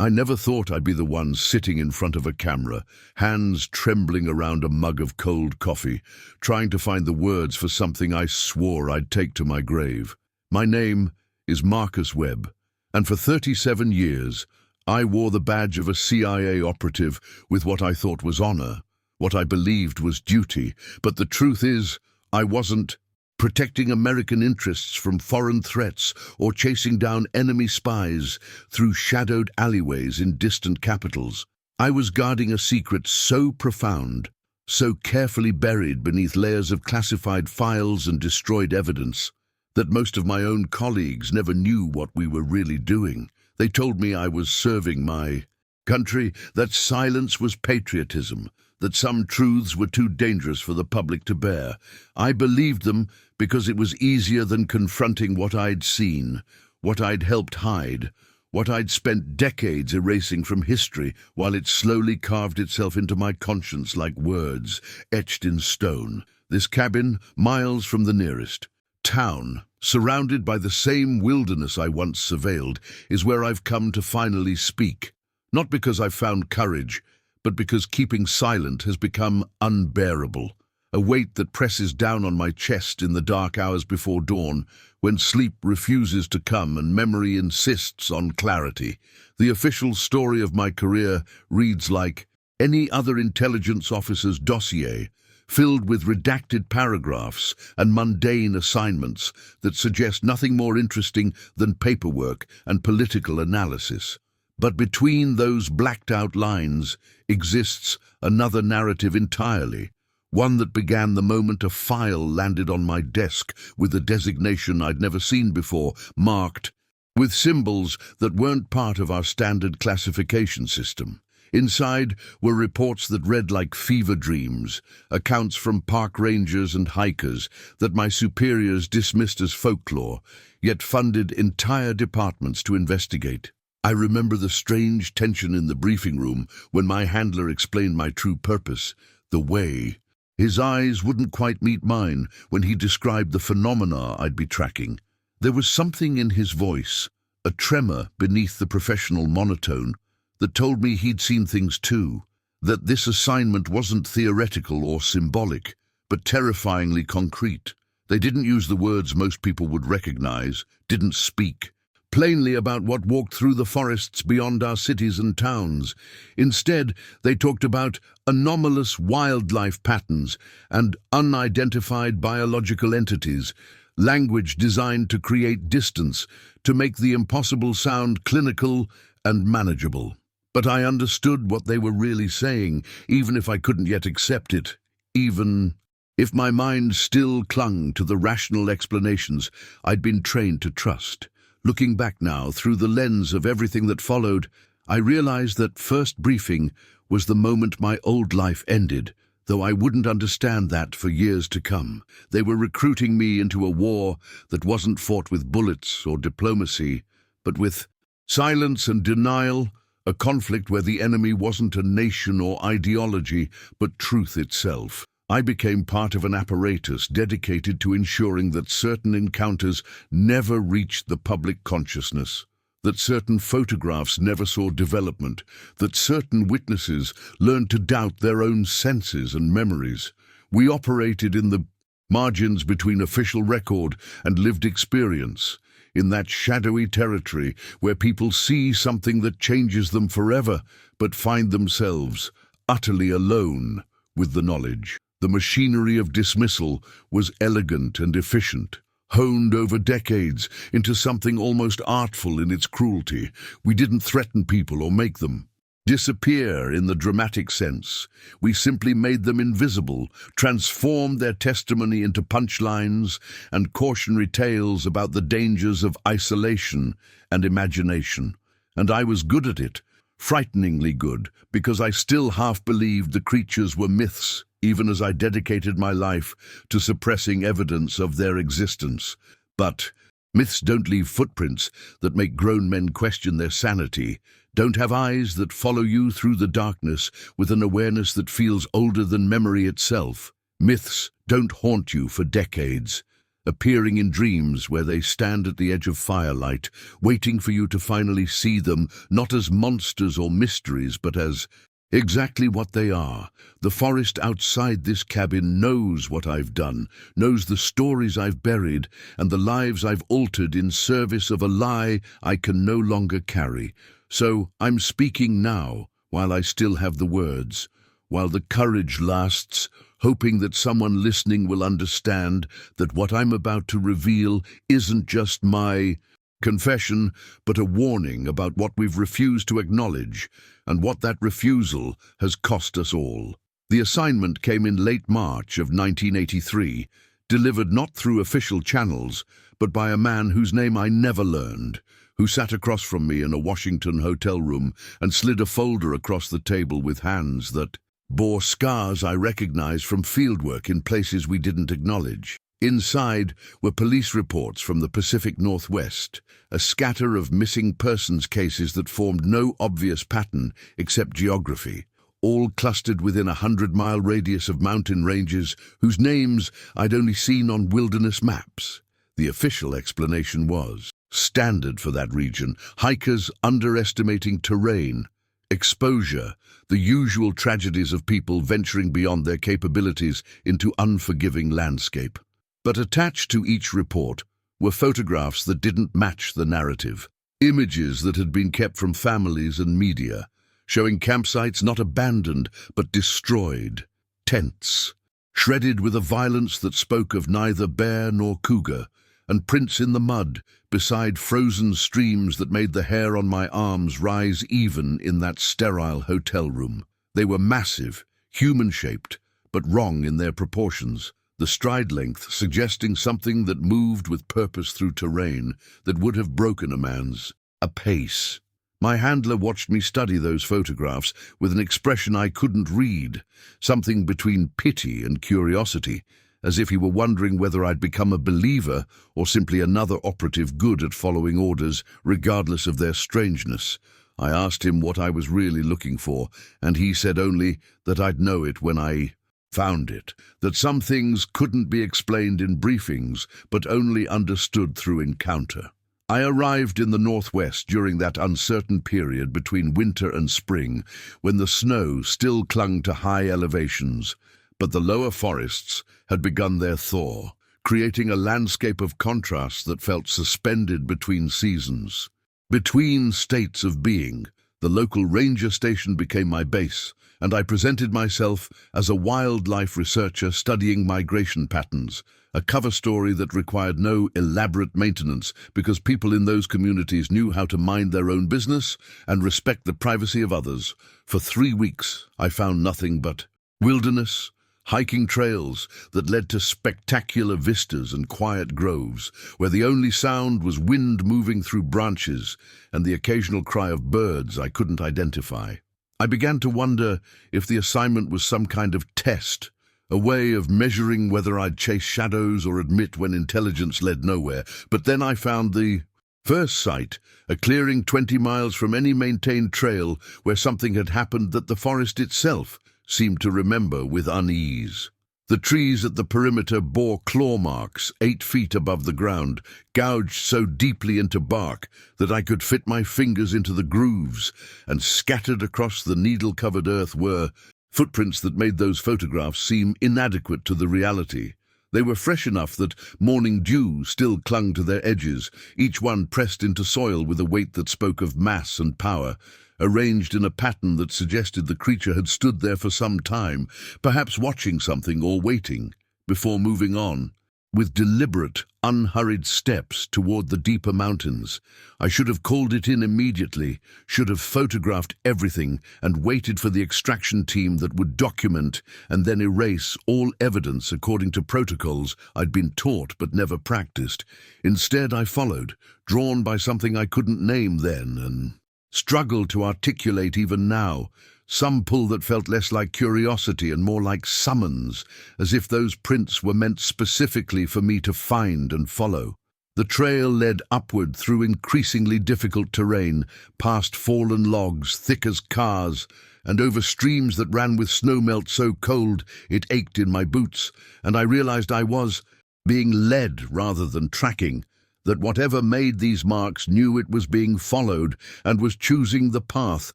I never thought I'd be the one sitting in front of a camera, hands trembling around a mug of cold coffee, trying to find the words for something I swore I'd take to my grave. My name is Marcus Webb, and for 37 years, I wore the badge of a CIA operative with what I thought was honor, what I believed was duty. But the truth is, I wasn't protecting American interests from foreign threats or chasing down enemy spies through shadowed alleyways in distant capitals. I was guarding a secret so profound, so carefully buried beneath layers of classified files and destroyed evidence, that most of my own colleagues never knew what we were really doing. They told me I was serving my country, that silence was patriotism, that some truths were too dangerous for the public to bear. I believed them because it was easier than confronting what I'd seen, what I'd helped hide, what I'd spent decades erasing from history while it slowly carved itself into my conscience like words etched in stone. This cabin, miles from the nearest town, surrounded by the same wilderness I once surveilled, is where I've come to finally speak. Not because I've found courage, but because keeping silent has become unbearable. A weight that presses down on my chest in the dark hours before dawn, when sleep refuses to come and memory insists on clarity. The official story of my career reads like any other intelligence officer's dossier, filled with redacted paragraphs and mundane assignments that suggest nothing more interesting than paperwork and political analysis. But between those blacked-out lines exists another narrative entirely, one that began the moment a file landed on my desk with a designation I'd never seen before, marked with symbols that weren't part of our standard classification system. Inside were reports that read like fever dreams, accounts from park rangers and hikers that my superiors dismissed as folklore, yet funded entire departments to investigate. I remember the strange tension in the briefing room when my handler explained my true purpose, the way. His eyes wouldn't quite meet mine when he described the phenomena I'd be tracking. There was something in his voice, a tremor beneath the professional monotone, that told me he'd seen things too, that this assignment wasn't theoretical or symbolic, but terrifyingly concrete. They didn't use the words most people would recognize, didn't speak plainly about what walked through the forests beyond our cities and towns. Instead, they talked about anomalous wildlife patterns and unidentified biological entities, language designed to create distance, to make the impossible sound clinical and manageable. But I understood what they were really saying, even if I couldn't yet accept it, even if my mind still clung to the rational explanations I'd been trained to trust. Looking back now, through the lens of everything that followed, I realized that first briefing was the moment my old life ended, though I wouldn't understand that for years to come. They were recruiting me into a war that wasn't fought with bullets or diplomacy, but with silence and denial, a conflict where the enemy wasn't a nation or ideology, but truth itself. I became part of an apparatus dedicated to ensuring that certain encounters never reached the public consciousness, that certain photographs never saw development, that certain witnesses learned to doubt their own senses and memories. We operated in the margins between official record and lived experience, in that shadowy territory where people see something that changes them forever, but find themselves utterly alone with the knowledge. The machinery of dismissal was elegant and efficient, honed over decades into something almost artful in its cruelty. We didn't threaten people or make them disappear in the dramatic sense. We simply made them invisible, transformed their testimony into punchlines and cautionary tales about the dangers of isolation and imagination. And I was good at it, frighteningly good, because I still half believed the creatures were myths, even as I dedicated my life to suppressing evidence of their existence. But myths don't leave footprints that make grown men question their sanity, don't have eyes that follow you through the darkness with an awareness that feels older than memory itself. Myths don't haunt you for decades. appearing in dreams where they stand at the edge of firelight, waiting for you to finally see them, not as monsters or mysteries, but as exactly what they are. The forest outside this cabin knows what I've done, knows the stories I've buried, and the lives I've altered in service of a lie I can no longer carry. So I'm speaking now, while I still have the words, while the courage lasts, hoping that someone listening will understand that what I'm about to reveal isn't just my confession, but a warning about what we've refused to acknowledge, and what that refusal has cost us all. The assignment came in late March of 1983, delivered not through official channels, but by a man whose name I never learned, who sat across from me in a Washington hotel room and slid a folder across the table with hands that bore scars I recognized from fieldwork in places we didn't acknowledge. Inside were police reports from the Pacific Northwest, a scatter of missing persons cases that formed no obvious pattern except geography, all clustered within a 100-mile radius of mountain ranges whose names I'd only seen on wilderness maps. The official explanation was standard for that region: hikers underestimating terrain, exposure, the usual tragedies of people venturing beyond their capabilities into unforgiving landscape. But attached to each report were photographs that didn't match the narrative, images that had been kept from families and media, showing campsites not abandoned but destroyed, tents shredded with a violence that spoke of neither bear nor cougar, and prints in the mud beside frozen streams that made the hair on my arms rise even in that sterile hotel room. They were massive, human-shaped, but wrong in their proportions, the stride length suggesting something that moved with purpose through terrain that would have broken a man's pace. My handler watched me study those photographs with an expression I couldn't read, something between pity and curiosity, as if he were wondering whether I'd become a believer or simply another operative good at following orders, regardless of their strangeness. I asked him what I was really looking for, and he said only that I'd know it when I found it, that some things couldn't be explained in briefings, but only understood through encounter. I arrived in the Northwest during that uncertain period between winter and spring, when the snow still clung to high elevations, but the lower forests had begun their thaw, creating a landscape of contrast that felt suspended between seasons. Between states of being, the local ranger station became my base, and I presented myself as a wildlife researcher studying migration patterns, a cover story that required no elaborate maintenance because people in those communities knew how to mind their own business and respect the privacy of others. For 3 weeks, I found nothing but wilderness, hiking trails that led to spectacular vistas and quiet groves, where the only sound was wind moving through branches and the occasional cry of birds I couldn't identify. I began to wonder if the assignment was some kind of test, a way of measuring whether I'd chase shadows or admit when intelligence led nowhere. But then I found the first site, a clearing 20 miles from any maintained trail where something had happened that the forest itself seemed to remember with unease. The trees at the perimeter bore claw marks 8 feet above the ground, gouged so deeply into bark that I could fit my fingers into the grooves, and scattered across the needle-covered earth were footprints that made those photographs seem inadequate to the reality. They were fresh enough that morning dew still clung to their edges, each one pressed into soil with a weight that spoke of mass and power, arranged in a pattern that suggested the creature had stood there for some time, perhaps watching something or waiting, before moving on, with deliberate, unhurried steps toward the deeper mountains. I should have called it in immediately, should have photographed everything and waited for the extraction team that would document and then erase all evidence according to protocols I'd been taught but never practiced. Instead, I followed, drawn by something I couldn't name then and struggle to articulate even now, some pull that felt less like curiosity and more like summons, as if those prints were meant specifically for me to find and follow. The trail led upward through increasingly difficult terrain, past fallen logs thick as cars, and over streams that ran with snowmelt so cold it ached in my boots, and I realized I was being led rather than tracking, that whatever made these marks knew it was being followed and was choosing the path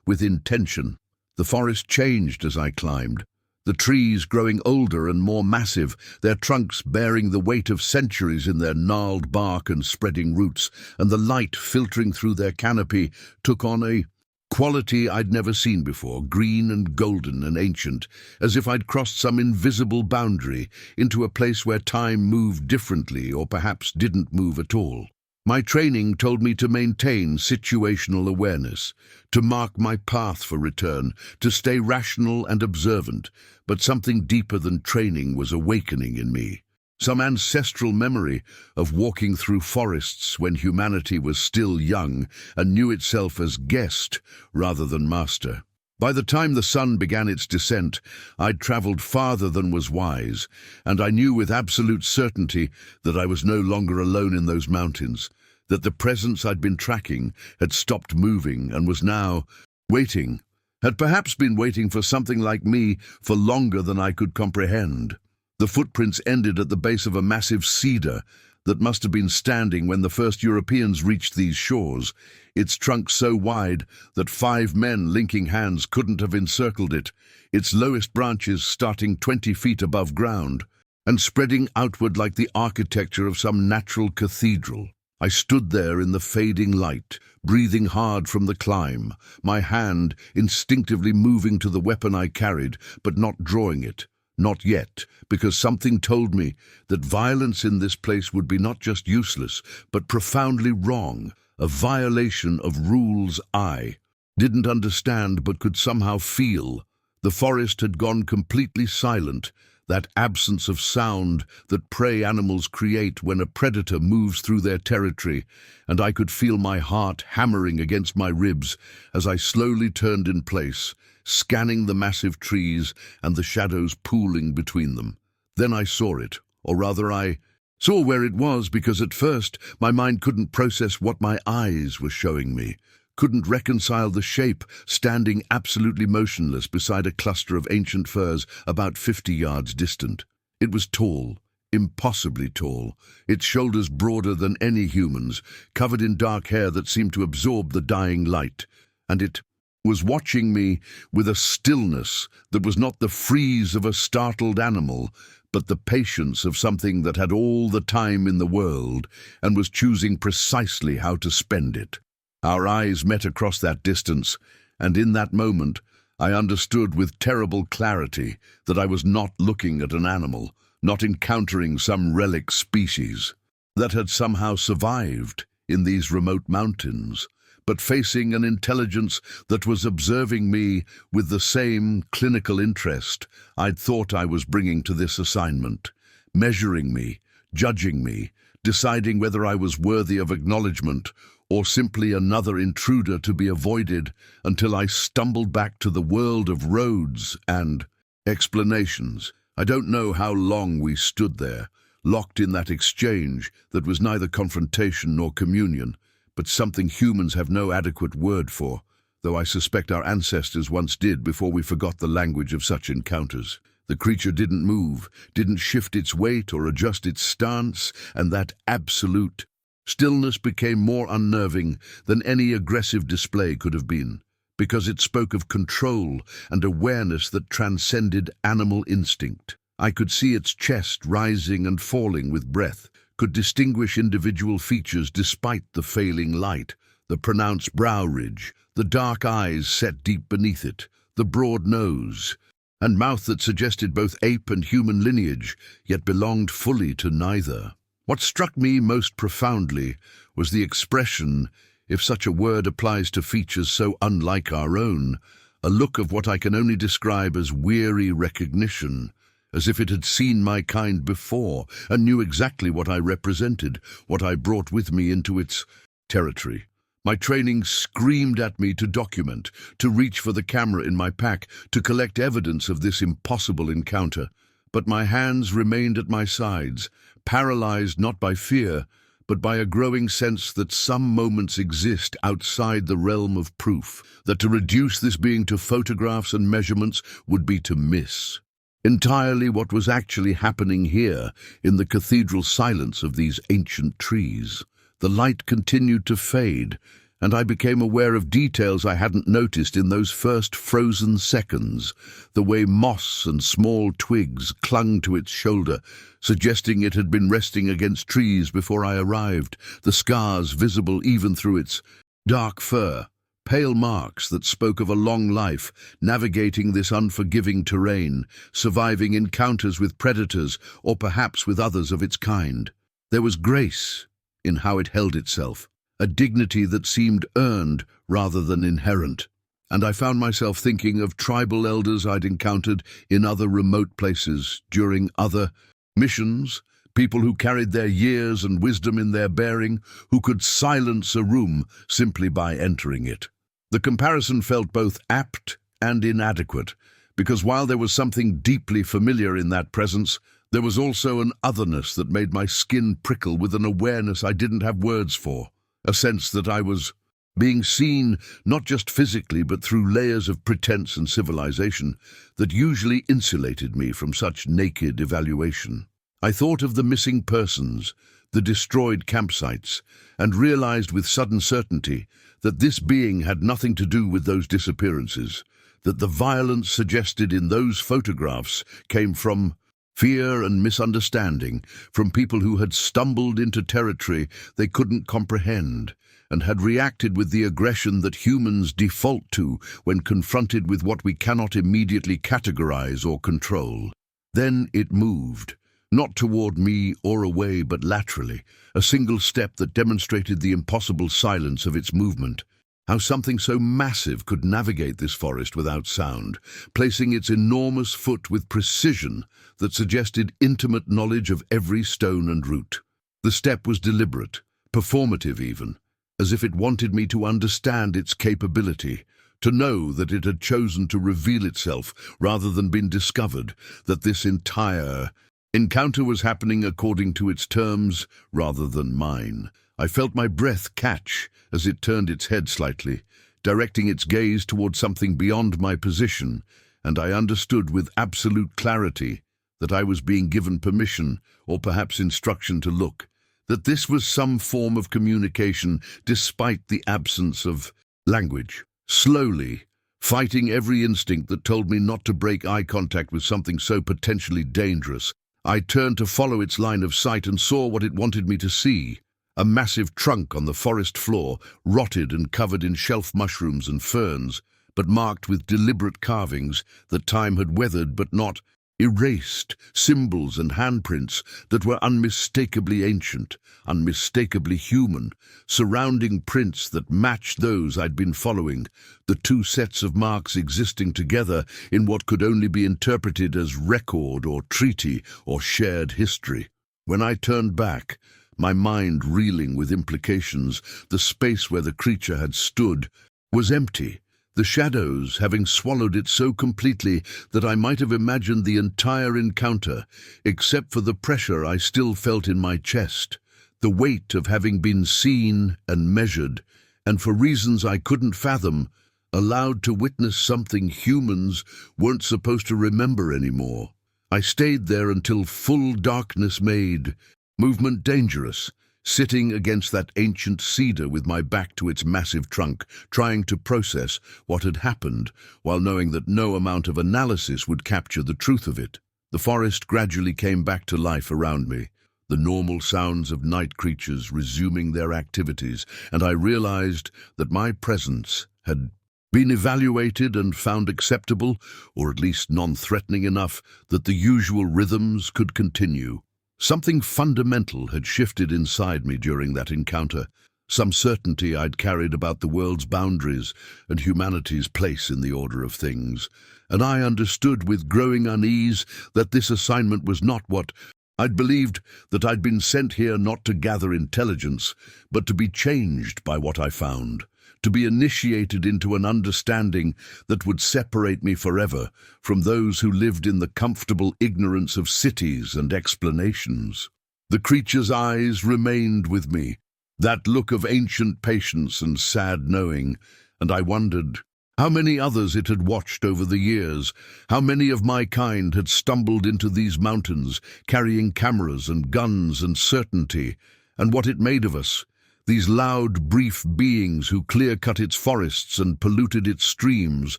with intention. The forest changed as I climbed, the trees growing older and more massive, their trunks bearing the weight of centuries in their gnarled bark and spreading roots, and the light filtering through their canopy took on a quality I'd never seen before, green and golden and ancient, as if I'd crossed some invisible boundary into a place where time moved differently or perhaps didn't move at all. My training told me to maintain situational awareness, to mark my path for return, to stay rational and observant, but something deeper than training was awakening in me. Some ancestral memory of walking through forests when humanity was still young and knew itself as guest rather than master. By the time the sun began its descent, I'd traveled farther than was wise, and I knew with absolute certainty that I was no longer alone in those mountains, that the presence I'd been tracking had stopped moving and was now waiting, had perhaps been waiting for something like me for longer than I could comprehend. The footprints ended at the base of a massive cedar that must have been standing when the first Europeans reached these shores, its trunk so wide that 5 men linking hands couldn't have encircled it, its lowest branches starting 20 feet above ground and spreading outward like the architecture of some natural cathedral. I stood there in the fading light, breathing hard from the climb, my hand instinctively moving to the weapon I carried, but not drawing it. Not yet, because something told me that violence in this place would be not just useless, but profoundly wrong, a violation of rules I didn't understand but could somehow feel. The forest had gone completely silent, that absence of sound that prey animals create when a predator moves through their territory, and I could feel my heart hammering against my ribs as I slowly turned in place, scanning the massive trees and the shadows pooling between them. Then I saw it, or rather I saw where it was, because at first my mind couldn't process what my eyes were showing me, couldn't reconcile the shape standing absolutely motionless beside a cluster of ancient firs about 50 yards distant. It was tall, impossibly tall, its shoulders broader than any human's, covered in dark hair that seemed to absorb the dying light, and it was watching me with a stillness that was not the freeze of a startled animal, but the patience of something that had all the time in the world and was choosing precisely how to spend it. Our eyes met across that distance, and in that moment I understood with terrible clarity that I was not looking at an animal, not encountering some relic species that had somehow survived in these remote mountains, but facing an intelligence that was observing me with the same clinical interest I'd thought I was bringing to this assignment, measuring me, judging me, deciding whether I was worthy of acknowledgement or simply another intruder to be avoided, until I stumbled back to the world of roads and explanations. I don't know how long we stood there, locked in that exchange that was neither confrontation nor communion, but something humans have no adequate word for, though I suspect our ancestors once did before we forgot the language of such encounters. The creature didn't move, didn't shift its weight or adjust its stance, and that absolute stillness became more unnerving than any aggressive display could have been, because it spoke of control and awareness that transcended animal instinct. I could see its chest rising and falling with breath, could distinguish individual features despite the failing light, the pronounced brow ridge, the dark eyes set deep beneath it, the broad nose, and mouth that suggested both ape and human lineage, yet belonged fully to neither. What struck me most profoundly was the expression, if such a word applies to features so unlike our own, a look of what I can only describe as weary recognition, as if it had seen my kind before and knew exactly what I represented, what I brought with me into its territory. My training screamed at me to document, to reach for the camera in my pack, to collect evidence of this impossible encounter. But my hands remained at my sides, paralyzed not by fear, but by a growing sense that some moments exist outside the realm of proof, that to reduce this being to photographs and measurements would be to miss. entirely what was actually happening here in the cathedral silence of these ancient trees. The light continued to fade, and I became aware of details I hadn't noticed in those first frozen seconds, the way moss and small twigs clung to its shoulder, suggesting it had been resting against trees before I arrived, the scars visible even through its dark fur, pale marks that spoke of a long life, navigating this unforgiving terrain, surviving encounters with predators or perhaps with others of its kind. There was grace in how it held itself, a dignity that seemed earned rather than inherent, and I found myself thinking of tribal elders I'd encountered in other remote places during other missions, people who carried their years and wisdom in their bearing, who could silence a room simply by entering it. The comparison felt both apt and inadequate, because while there was something deeply familiar in that presence, there was also an otherness that made my skin prickle with an awareness I didn't have words for. A sense that I was being seen not just physically but through layers of pretense and civilization that usually insulated me from such naked evaluation. I thought of the missing persons, the destroyed campsites, and realized with sudden certainty that this being had nothing to do with those disappearances, that the violence suggested in those photographs came from fear and misunderstanding, from people who had stumbled into territory they couldn't comprehend, and had reacted with the aggression that humans default to when confronted with what we cannot immediately categorize or control. Then it moved, not toward me or away, but laterally, a single step that demonstrated the impossible silence of its movement. How something so massive could navigate this forest without sound, placing its enormous foot with precision that suggested intimate knowledge of every stone and root. The step was deliberate, performative even, as if it wanted me to understand its capability, to know that it had chosen to reveal itself rather than been discovered, that this entire encounter was happening according to its terms rather than mine. I felt my breath catch as it turned its head slightly, directing its gaze toward something beyond my position, and I understood with absolute clarity that I was being given permission, or perhaps instruction to look, that this was some form of communication despite the absence of language. Slowly, fighting every instinct that told me not to break eye contact with something so potentially dangerous, I turned to follow its line of sight and saw what it wanted me to see. A massive trunk on the forest floor, rotted and covered in shelf mushrooms and ferns, but marked with deliberate carvings that time had weathered but not erased, symbols and handprints that were unmistakably ancient, unmistakably human, surrounding prints that matched those I'd been following, the two sets of marks existing together in what could only be interpreted as record or treaty or shared history. When I turned back, my mind reeling with implications, the space where the creature had stood was empty, the shadows having swallowed it so completely that I might have imagined the entire encounter, except for the pressure I still felt in my chest, the weight of having been seen and measured, and for reasons I couldn't fathom, allowed to witness something humans weren't supposed to remember anymore. I stayed there until full darkness made movement dangerous, sitting against that ancient cedar with my back to its massive trunk, trying to process what had happened, while knowing that no amount of analysis would capture the truth of it. The forest gradually came back to life around me, the normal sounds of night creatures resuming their activities, and I realized that my presence had been evaluated and found acceptable, or at least non-threatening enough that the usual rhythms could continue. Something fundamental had shifted inside me during that encounter, some certainty I'd carried about the world's boundaries and humanity's place in the order of things, and I understood with growing unease that this assignment was not what I'd believed, that I'd been sent here not to gather intelligence, but to be changed by what I found, to be initiated into an understanding that would separate me forever from those who lived in the comfortable ignorance of cities and explanations. The creature's eyes remained with me, that look of ancient patience and sad knowing, and I wondered How many others it had watched over the years, how many of my kind had stumbled into these mountains, carrying cameras and guns and certainty, and what it made of us, these loud, brief beings who clear-cut its forests and polluted its streams,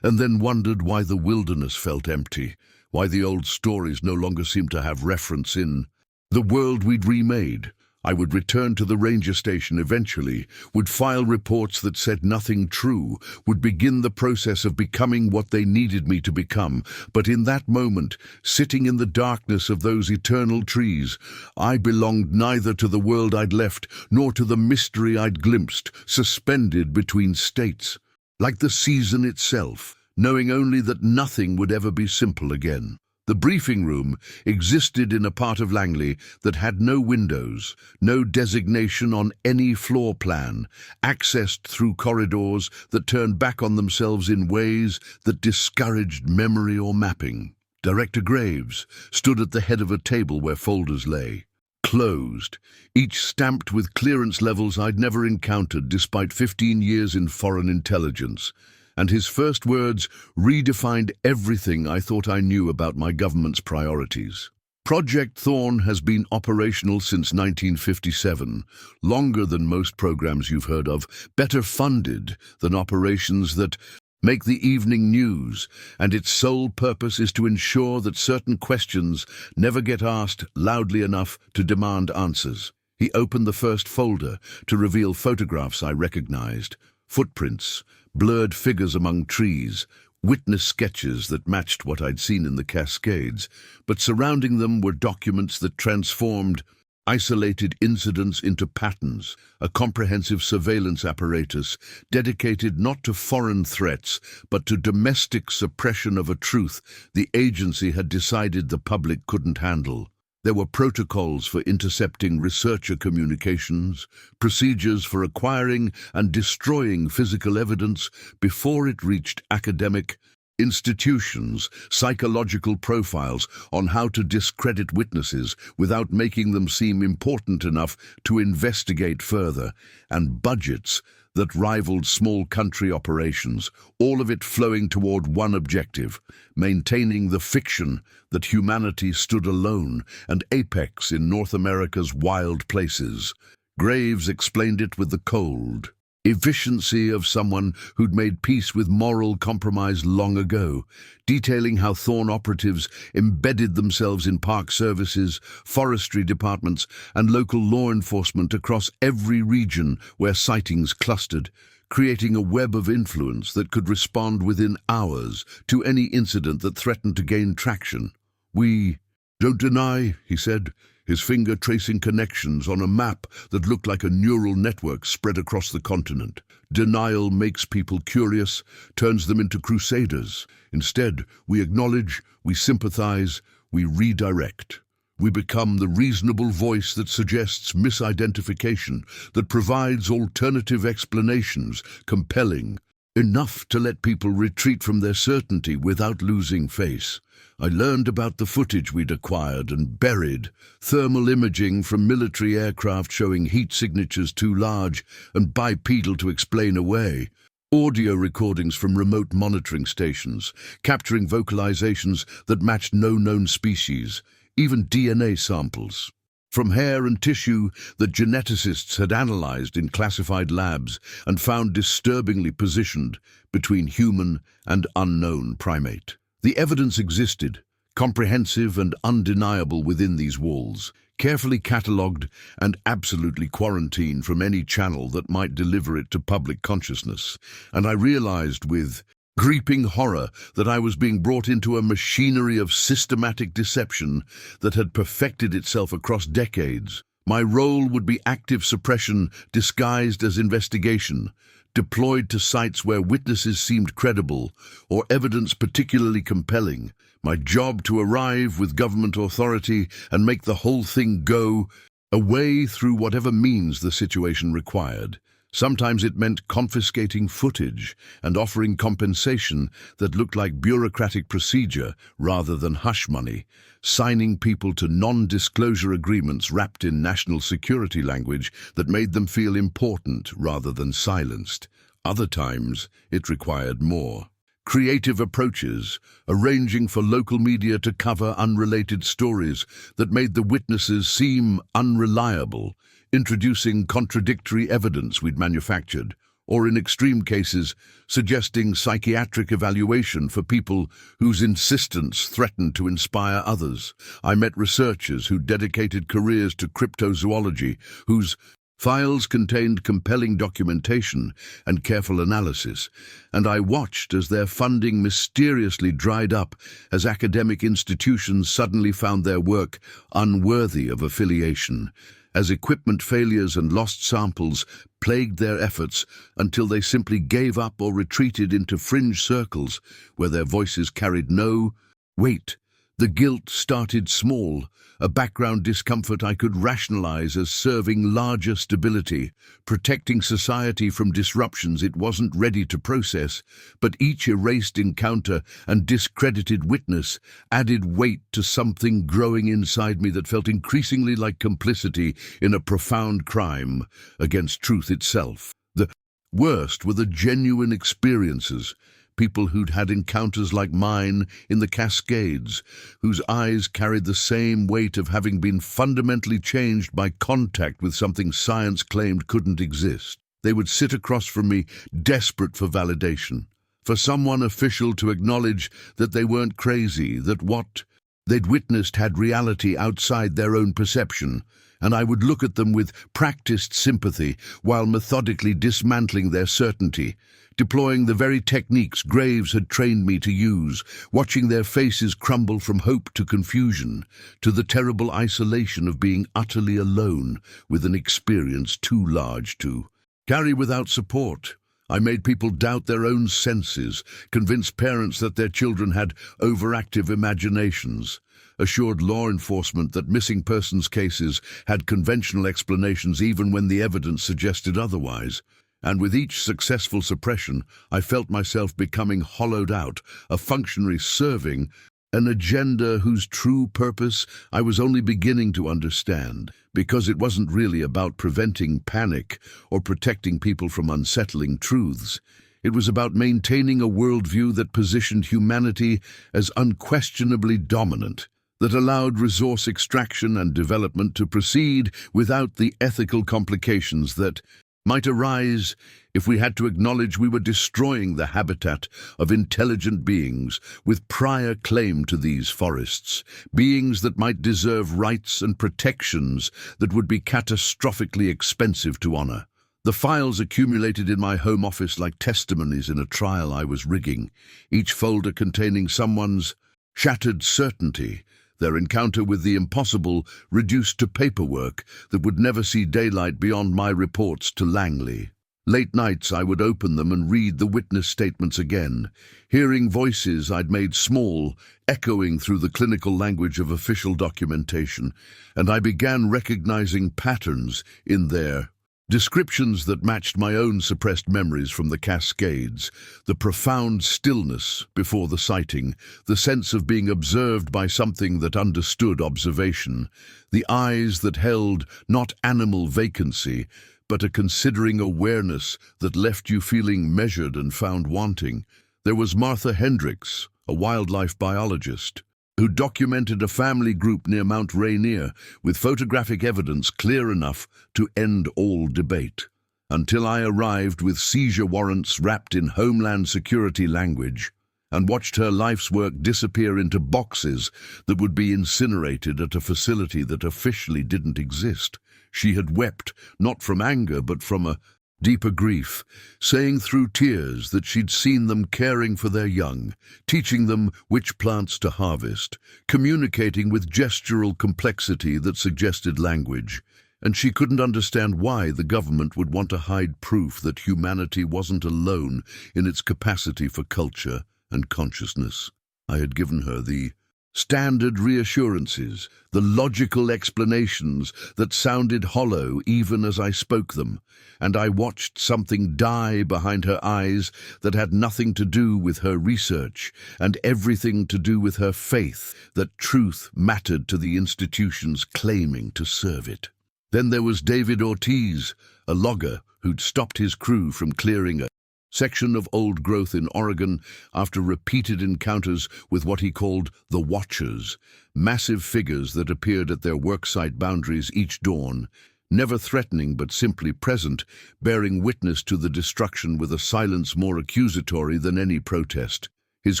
and then wondered why the wilderness felt empty, why the old stories no longer seemed to have reference in the world we'd remade. I would return to the ranger station eventually, would file reports that said nothing true, would begin the process of becoming what they needed me to become. But in that moment, sitting in the darkness of those eternal trees, I belonged neither to the world I'd left nor to the mystery I'd glimpsed, suspended between states, like the season itself, knowing only that nothing would ever be simple again. The briefing room existed in a part of Langley that had no windows, no designation on any floor plan, accessed through corridors that turned back on themselves in ways that discouraged memory or mapping. Director Graves stood at the head of a table where folders lay, closed, each stamped with clearance levels I'd never encountered despite 15 years in foreign intelligence. And his first words redefined everything I thought I knew about my government's priorities. Project Thorn has been operational since 1957, longer than most programs you've heard of, better funded than operations that make the evening news, and its sole purpose is to ensure that certain questions never get asked loudly enough to demand answers. He opened the first folder to reveal photographs I recognized, footprints, blurred figures among trees, witness sketches that matched what I'd seen in the Cascades, but surrounding them were documents that transformed isolated incidents into patterns, a comprehensive surveillance apparatus dedicated not to foreign threats, but to domestic suppression of a truth the agency had decided the public couldn't handle. There were protocols for intercepting researcher communications, procedures for acquiring and destroying physical evidence before it reached academic institutions, psychological profiles on how to discredit witnesses without making them seem important enough to investigate further, and budgets that rivaled small country operations, all of it flowing toward one objective, maintaining the fiction that humanity stood alone and apex in North America's wild places. Graves explained it with the cold efficiency of someone who'd made peace with moral compromise long ago, detailing how Thorn operatives embedded themselves in park services, forestry departments, and local law enforcement across every region where sightings clustered, creating a web of influence that could respond within hours to any incident that threatened to gain traction. "We don't deny," he said, his finger tracing connections on a map that looked like a neural network spread across the continent. "Denial makes people curious, turns them into crusaders. Instead, we acknowledge, we sympathize, we redirect. We become the reasonable voice that suggests misidentification, that provides alternative explanations, compelling, enough to let people retreat from their certainty without losing face. I learned about the footage we'd acquired and buried, thermal imaging from military aircraft showing heat signatures too large and bipedal to explain away, audio recordings from remote monitoring stations, capturing vocalizations that matched no known species, even DNA samples from hair and tissue that geneticists had analyzed in classified labs and found disturbingly positioned between human and unknown primate. The evidence existed, comprehensive and undeniable within these walls, carefully catalogued and absolutely quarantined from any channel that might deliver it to public consciousness. And I realized with creeping horror that I was being brought into a machinery of systematic deception that had perfected itself across decades. My role would be active suppression disguised as investigation, deployed to sites where witnesses seemed credible or evidence particularly compelling. My job to arrive with government authority and make the whole thing go away through whatever means the situation required. Sometimes it meant confiscating footage and offering compensation that looked like bureaucratic procedure rather than hush money, signing people to non-disclosure agreements wrapped in national security language that made them feel important rather than silenced. Other times, it required more. Creative approaches, arranging for local media to cover unrelated stories that made the witnesses seem unreliable, introducing contradictory evidence we'd manufactured, or in extreme cases, suggesting psychiatric evaluation for people whose insistence threatened to inspire others. I met researchers who dedicated careers to cryptozoology, whose files contained compelling documentation and careful analysis, and I watched as their funding mysteriously dried up as academic institutions suddenly found their work unworthy of affiliation, as equipment failures and lost samples plagued their efforts until they simply gave up or retreated into fringe circles where their voices carried no weight. The guilt started small, a background discomfort I could rationalize as serving larger stability, protecting society from disruptions it wasn't ready to process, but each erased encounter and discredited witness added weight to something growing inside me that felt increasingly like complicity in a profound crime against truth itself. The worst were the genuine experiences, people who'd had encounters like mine in the Cascades, whose eyes carried the same weight of having been fundamentally changed by contact with something science claimed couldn't exist. They would sit across from me, desperate for validation, for someone official to acknowledge that they weren't crazy, that what they'd witnessed had reality outside their own perception, and I would look at them with practiced sympathy while methodically dismantling their certainty, deploying the very techniques Graves had trained me to use, watching their faces crumble from hope to confusion, to the terrible isolation of being utterly alone with an experience too large to carry without support. I made people doubt their own senses, convinced parents that their children had overactive imaginations, assured law enforcement that missing persons cases had conventional explanations even when the evidence suggested otherwise. And with each successful suppression, I felt myself becoming hollowed out, a functionary serving an agenda whose true purpose I was only beginning to understand, because it wasn't really about preventing panic or protecting people from unsettling truths. It was about maintaining a worldview that positioned humanity as unquestionably dominant, that allowed resource extraction and development to proceed without the ethical complications that might arise if we had to acknowledge we were destroying the habitat of intelligent beings with prior claim to these forests, beings that might deserve rights and protections that would be catastrophically expensive to honor. The files accumulated in my home office like testimonies in a trial I was rigging, each folder containing someone's shattered certainty, their encounter with the impossible reduced to paperwork that would never see daylight beyond my reports to Langley. Late nights I would open them and read the witness statements again, hearing voices I'd made small, echoing through the clinical language of official documentation, and I began recognizing patterns in their descriptions that matched my own suppressed memories from the Cascades, the profound stillness before the sighting, the sense of being observed by something that understood observation, the eyes that held not animal vacancy, but a considering awareness that left you feeling measured and found wanting. There was Martha Hendricks, a wildlife biologist, who documented a family group near Mount Rainier with photographic evidence clear enough to end all debate, until I arrived with seizure warrants wrapped in Homeland Security language and watched her life's work disappear into boxes that would be incinerated at a facility that officially didn't exist. She had wept, not from anger but from a deeper grief, saying through tears that she'd seen them caring for their young, teaching them which plants to harvest, communicating with gestural complexity that suggested language, and she couldn't understand why the government would want to hide proof that humanity wasn't alone in its capacity for culture and consciousness. I had given her the standard reassurances, the logical explanations that sounded hollow even as I spoke them, and I watched something die behind her eyes that had nothing to do with her research and everything to do with her faith that truth mattered to the institutions claiming to serve it. Then there was David Ortiz, a logger who'd stopped his crew from clearing a section of old growth in Oregon after repeated encounters with what he called the Watchers, massive figures that appeared at their worksite boundaries each dawn, never threatening but simply present, bearing witness to the destruction with a silence more accusatory than any protest. His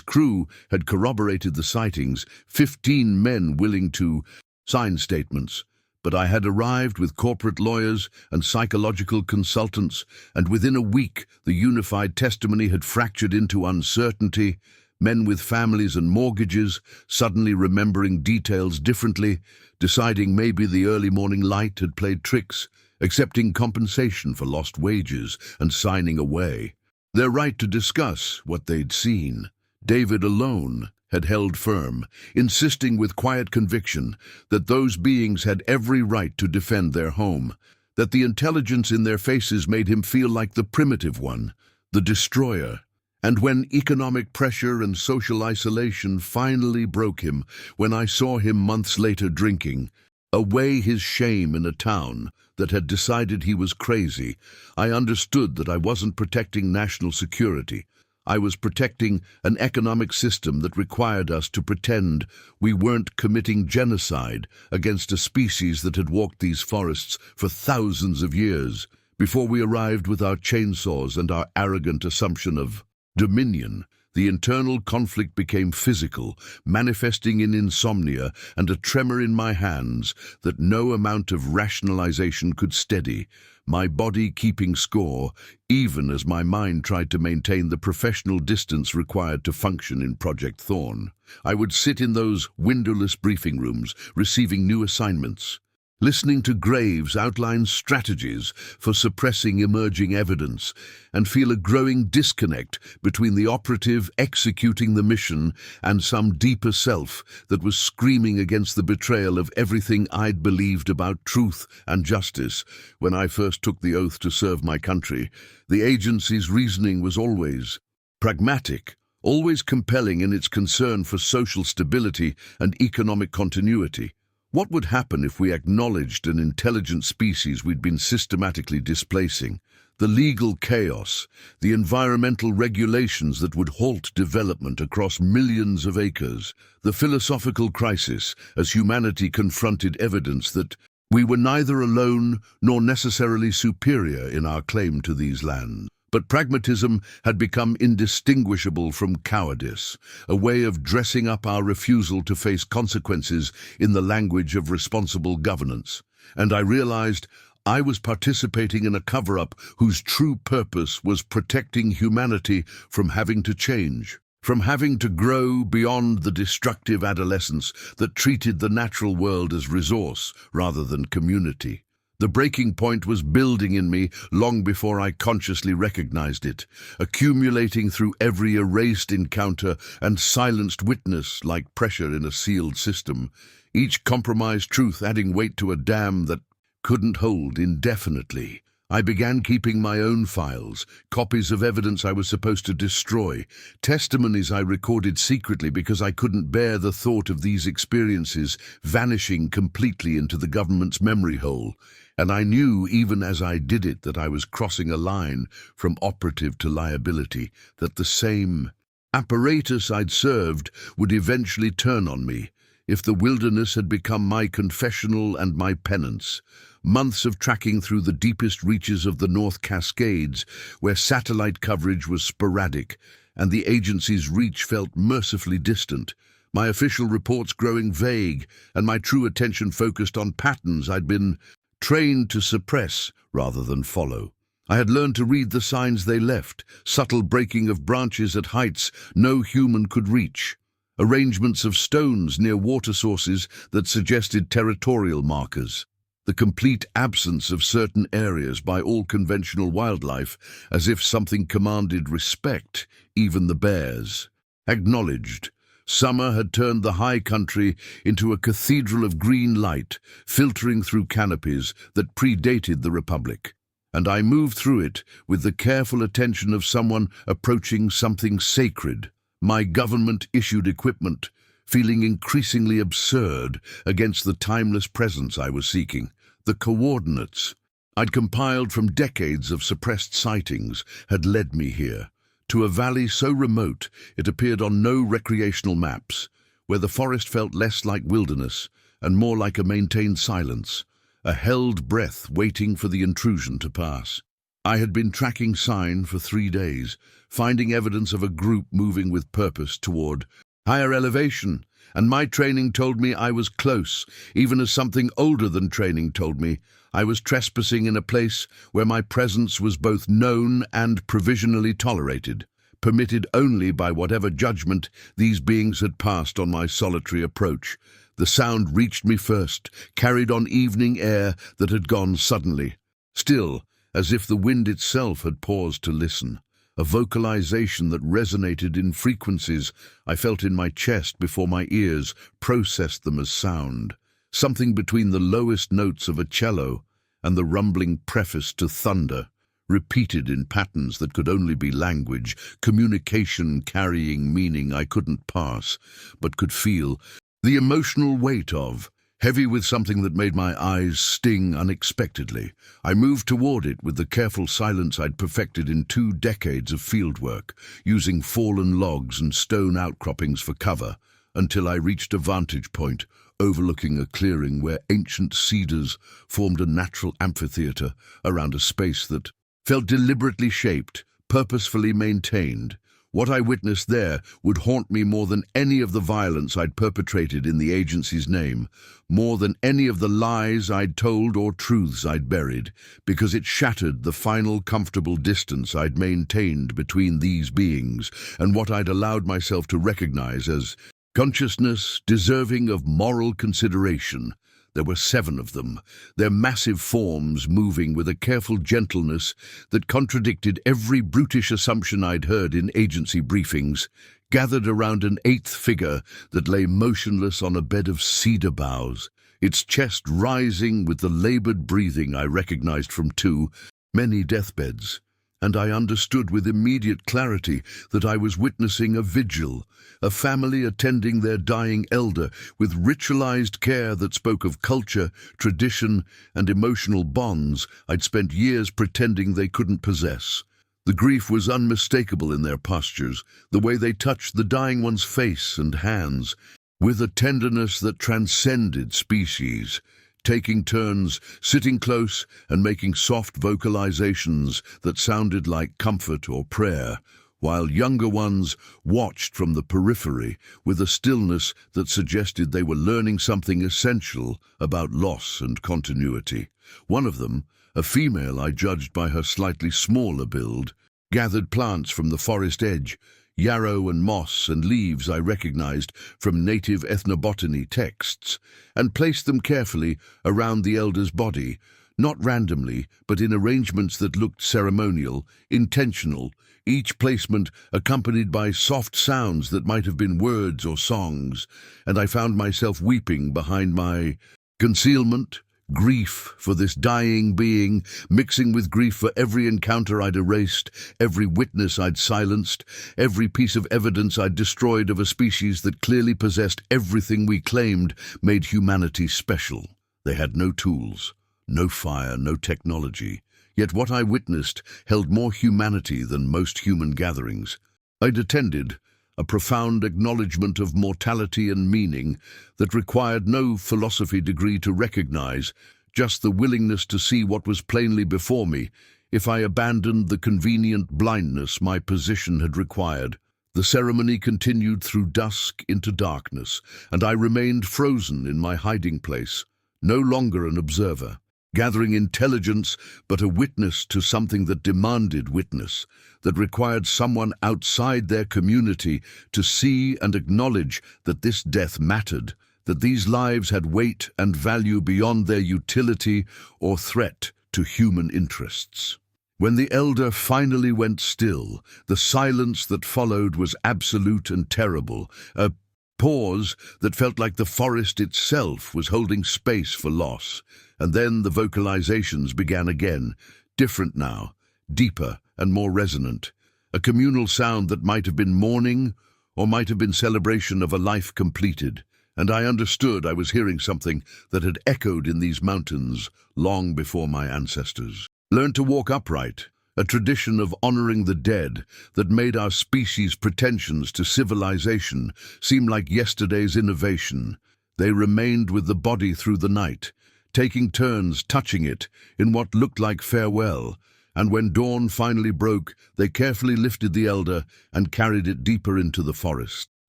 crew had corroborated the sightings, 15 men willing to sign statements. But I had arrived with corporate lawyers and psychological consultants, and within a week the unified testimony had fractured into uncertainty, men with families and mortgages suddenly remembering details differently, deciding maybe the early morning light had played tricks, accepting compensation for lost wages and signing away. Their right to discuss what they'd seen. David alone had held firm, insisting with quiet conviction that those beings had every right to defend their home, that the intelligence in their faces made him feel like the primitive one, the destroyer. And when economic pressure and social isolation finally broke him, when I saw him months later drinking, away his shame in a town that had decided he was crazy, I understood that I wasn't protecting national security. I was protecting an economic system that required us to pretend we weren't committing genocide against a species that had walked these forests for thousands of years before we arrived with our chainsaws and our arrogant assumption of dominion. The internal conflict became physical, manifesting in insomnia and a tremor in my hands that no amount of rationalization could steady, my body keeping score, even as my mind tried to maintain the professional distance required to function in Project Thorn. I would sit in those windowless briefing rooms, receiving new assignments, listening to Graves outline strategies for suppressing emerging evidence, and feel a growing disconnect between the operative executing the mission and some deeper self that was screaming against the betrayal of everything I'd believed about truth and justice. When I first took the oath to serve my country, the agency's reasoning was always pragmatic, always compelling in its concern for social stability and economic continuity. What would happen if we acknowledged an intelligent species we'd been systematically displacing? The legal chaos, the environmental regulations that would halt development across millions of acres, the philosophical crisis as humanity confronted evidence that we were neither alone nor necessarily superior in our claim to these lands. But pragmatism had become indistinguishable from cowardice, a way of dressing up our refusal to face consequences in the language of responsible governance. And I realized I was participating in a cover-up whose true purpose was protecting humanity from having to change, from having to grow beyond the destructive adolescence that treated the natural world as resource rather than community. The breaking point was building in me long before I consciously recognized it, accumulating through every erased encounter and silenced witness like pressure in a sealed system, each compromised truth adding weight to a dam that couldn't hold indefinitely. I began keeping my own files, copies of evidence I was supposed to destroy, testimonies I recorded secretly because I couldn't bear the thought of these experiences vanishing completely into the government's memory hole. And I knew, even as I did it, that I was crossing a line from operative to liability, that the same apparatus I'd served would eventually turn on me, if the wilderness had become my confessional and my penance. Months of tracking through the deepest reaches of the North Cascades, where satellite coverage was sporadic, and the agency's reach felt mercifully distant, my official reports growing vague, and my true attention focused on patterns I'd been trained to suppress rather than follow. I had learned to read the signs they left, subtle breaking of branches at heights no human could reach, arrangements of stones near water sources that suggested territorial markers, the complete absence of certain areas by all conventional wildlife, as if something commanded respect, even the bears. Acknowledged. Summer had turned the high country into a cathedral of green light, filtering through canopies that predated the Republic. And I moved through it with the careful attention of someone approaching something sacred, my government-issued equipment, feeling increasingly absurd against the timeless presence I was seeking. The coordinates, I'd compiled from decades of suppressed sightings had led me here, to a valley so remote it appeared on no recreational maps, where the forest felt less like wilderness and more like a maintained silence, a held breath waiting for the intrusion to pass. I had been tracking sign for 3 days, finding evidence of a group moving with purpose toward higher elevation, and my training told me I was close, even as something older than training told me I was trespassing in a place where my presence was both known and provisionally tolerated, permitted only by whatever judgment these beings had passed on my solitary approach. The sound reached me first, carried on evening air that had gone suddenly, still, as if the wind itself had paused to listen. A vocalization that resonated in frequencies I felt in my chest before my ears processed them as sound, something between the lowest notes of a cello and the rumbling preface to thunder, repeated in patterns that could only be language, communication carrying meaning I couldn't pass, but could feel, the emotional weight of, heavy with something that made my eyes sting unexpectedly. I moved toward it with the careful silence I'd perfected in 2 decades of fieldwork, using fallen logs and stone outcroppings for cover, until I reached a vantage point overlooking a clearing where ancient cedars formed a natural amphitheater around a space that felt deliberately shaped, purposefully maintained. What I witnessed there would haunt me more than any of the violence I'd perpetrated in the agency's name, more than any of the lies I'd told or truths I'd buried, because it shattered the final comfortable distance I'd maintained between these beings and what I'd allowed myself to recognize as consciousness deserving of moral consideration. There were 7 of them, their massive forms moving with a careful gentleness that contradicted every brutish assumption I'd heard in agency briefings, gathered around an 8th figure that lay motionless on a bed of cedar boughs, its chest rising with the labored breathing I recognized from too many deathbeds. And I understood with immediate clarity that I was witnessing a vigil, a family attending their dying elder with ritualized care that spoke of culture, tradition, and emotional bonds I'd spent years pretending they couldn't possess. The grief was unmistakable in their postures, the way they touched the dying one's face and hands, with a tenderness that transcended species, taking turns, sitting close and making soft vocalizations that sounded like comfort or prayer, while younger ones watched from the periphery with a stillness that suggested they were learning something essential about loss and continuity. One of them, a female I judged by her slightly smaller build, gathered plants from the forest edge, yarrow and moss and leaves I recognized from native ethnobotany texts, and placed them carefully around the elder's body, not randomly, but in arrangements that looked ceremonial, intentional, each placement accompanied by soft sounds that might have been words or songs, and I found myself weeping behind my concealment, grief for this dying being, mixing with grief for every encounter I'd erased, every witness I'd silenced, every piece of evidence I'd destroyed of a species that clearly possessed everything we claimed made humanity special. They had no tools, no fire, no technology, yet what I witnessed held more humanity than most human gatherings. I'd attended a profound acknowledgement of mortality and meaning that required no philosophy degree to recognize, just the willingness to see what was plainly before me if I abandoned the convenient blindness my position had required. The ceremony continued through dusk into darkness, and I remained frozen in my hiding place, no longer an observer, gathering intelligence but a witness to something that demanded witness, that required someone outside their community to see and acknowledge that this death mattered, that these lives had weight and value beyond their utility or threat to human interests. When the elder finally went still, the silence that followed was absolute and terrible, a pause that felt like the forest itself was holding space for loss. And then the vocalizations began again, different now, deeper and more resonant, a communal sound that might have been mourning or might have been celebration of a life completed, and I understood I was hearing something that had echoed in these mountains long before my ancestors. Learned to walk upright, a tradition of honoring the dead that made our species' pretensions to civilization seem like yesterday's innovation. They remained with the body through the night, taking turns touching it in what looked like farewell, and when dawn finally broke, they carefully lifted the elder and carried it deeper into the forest.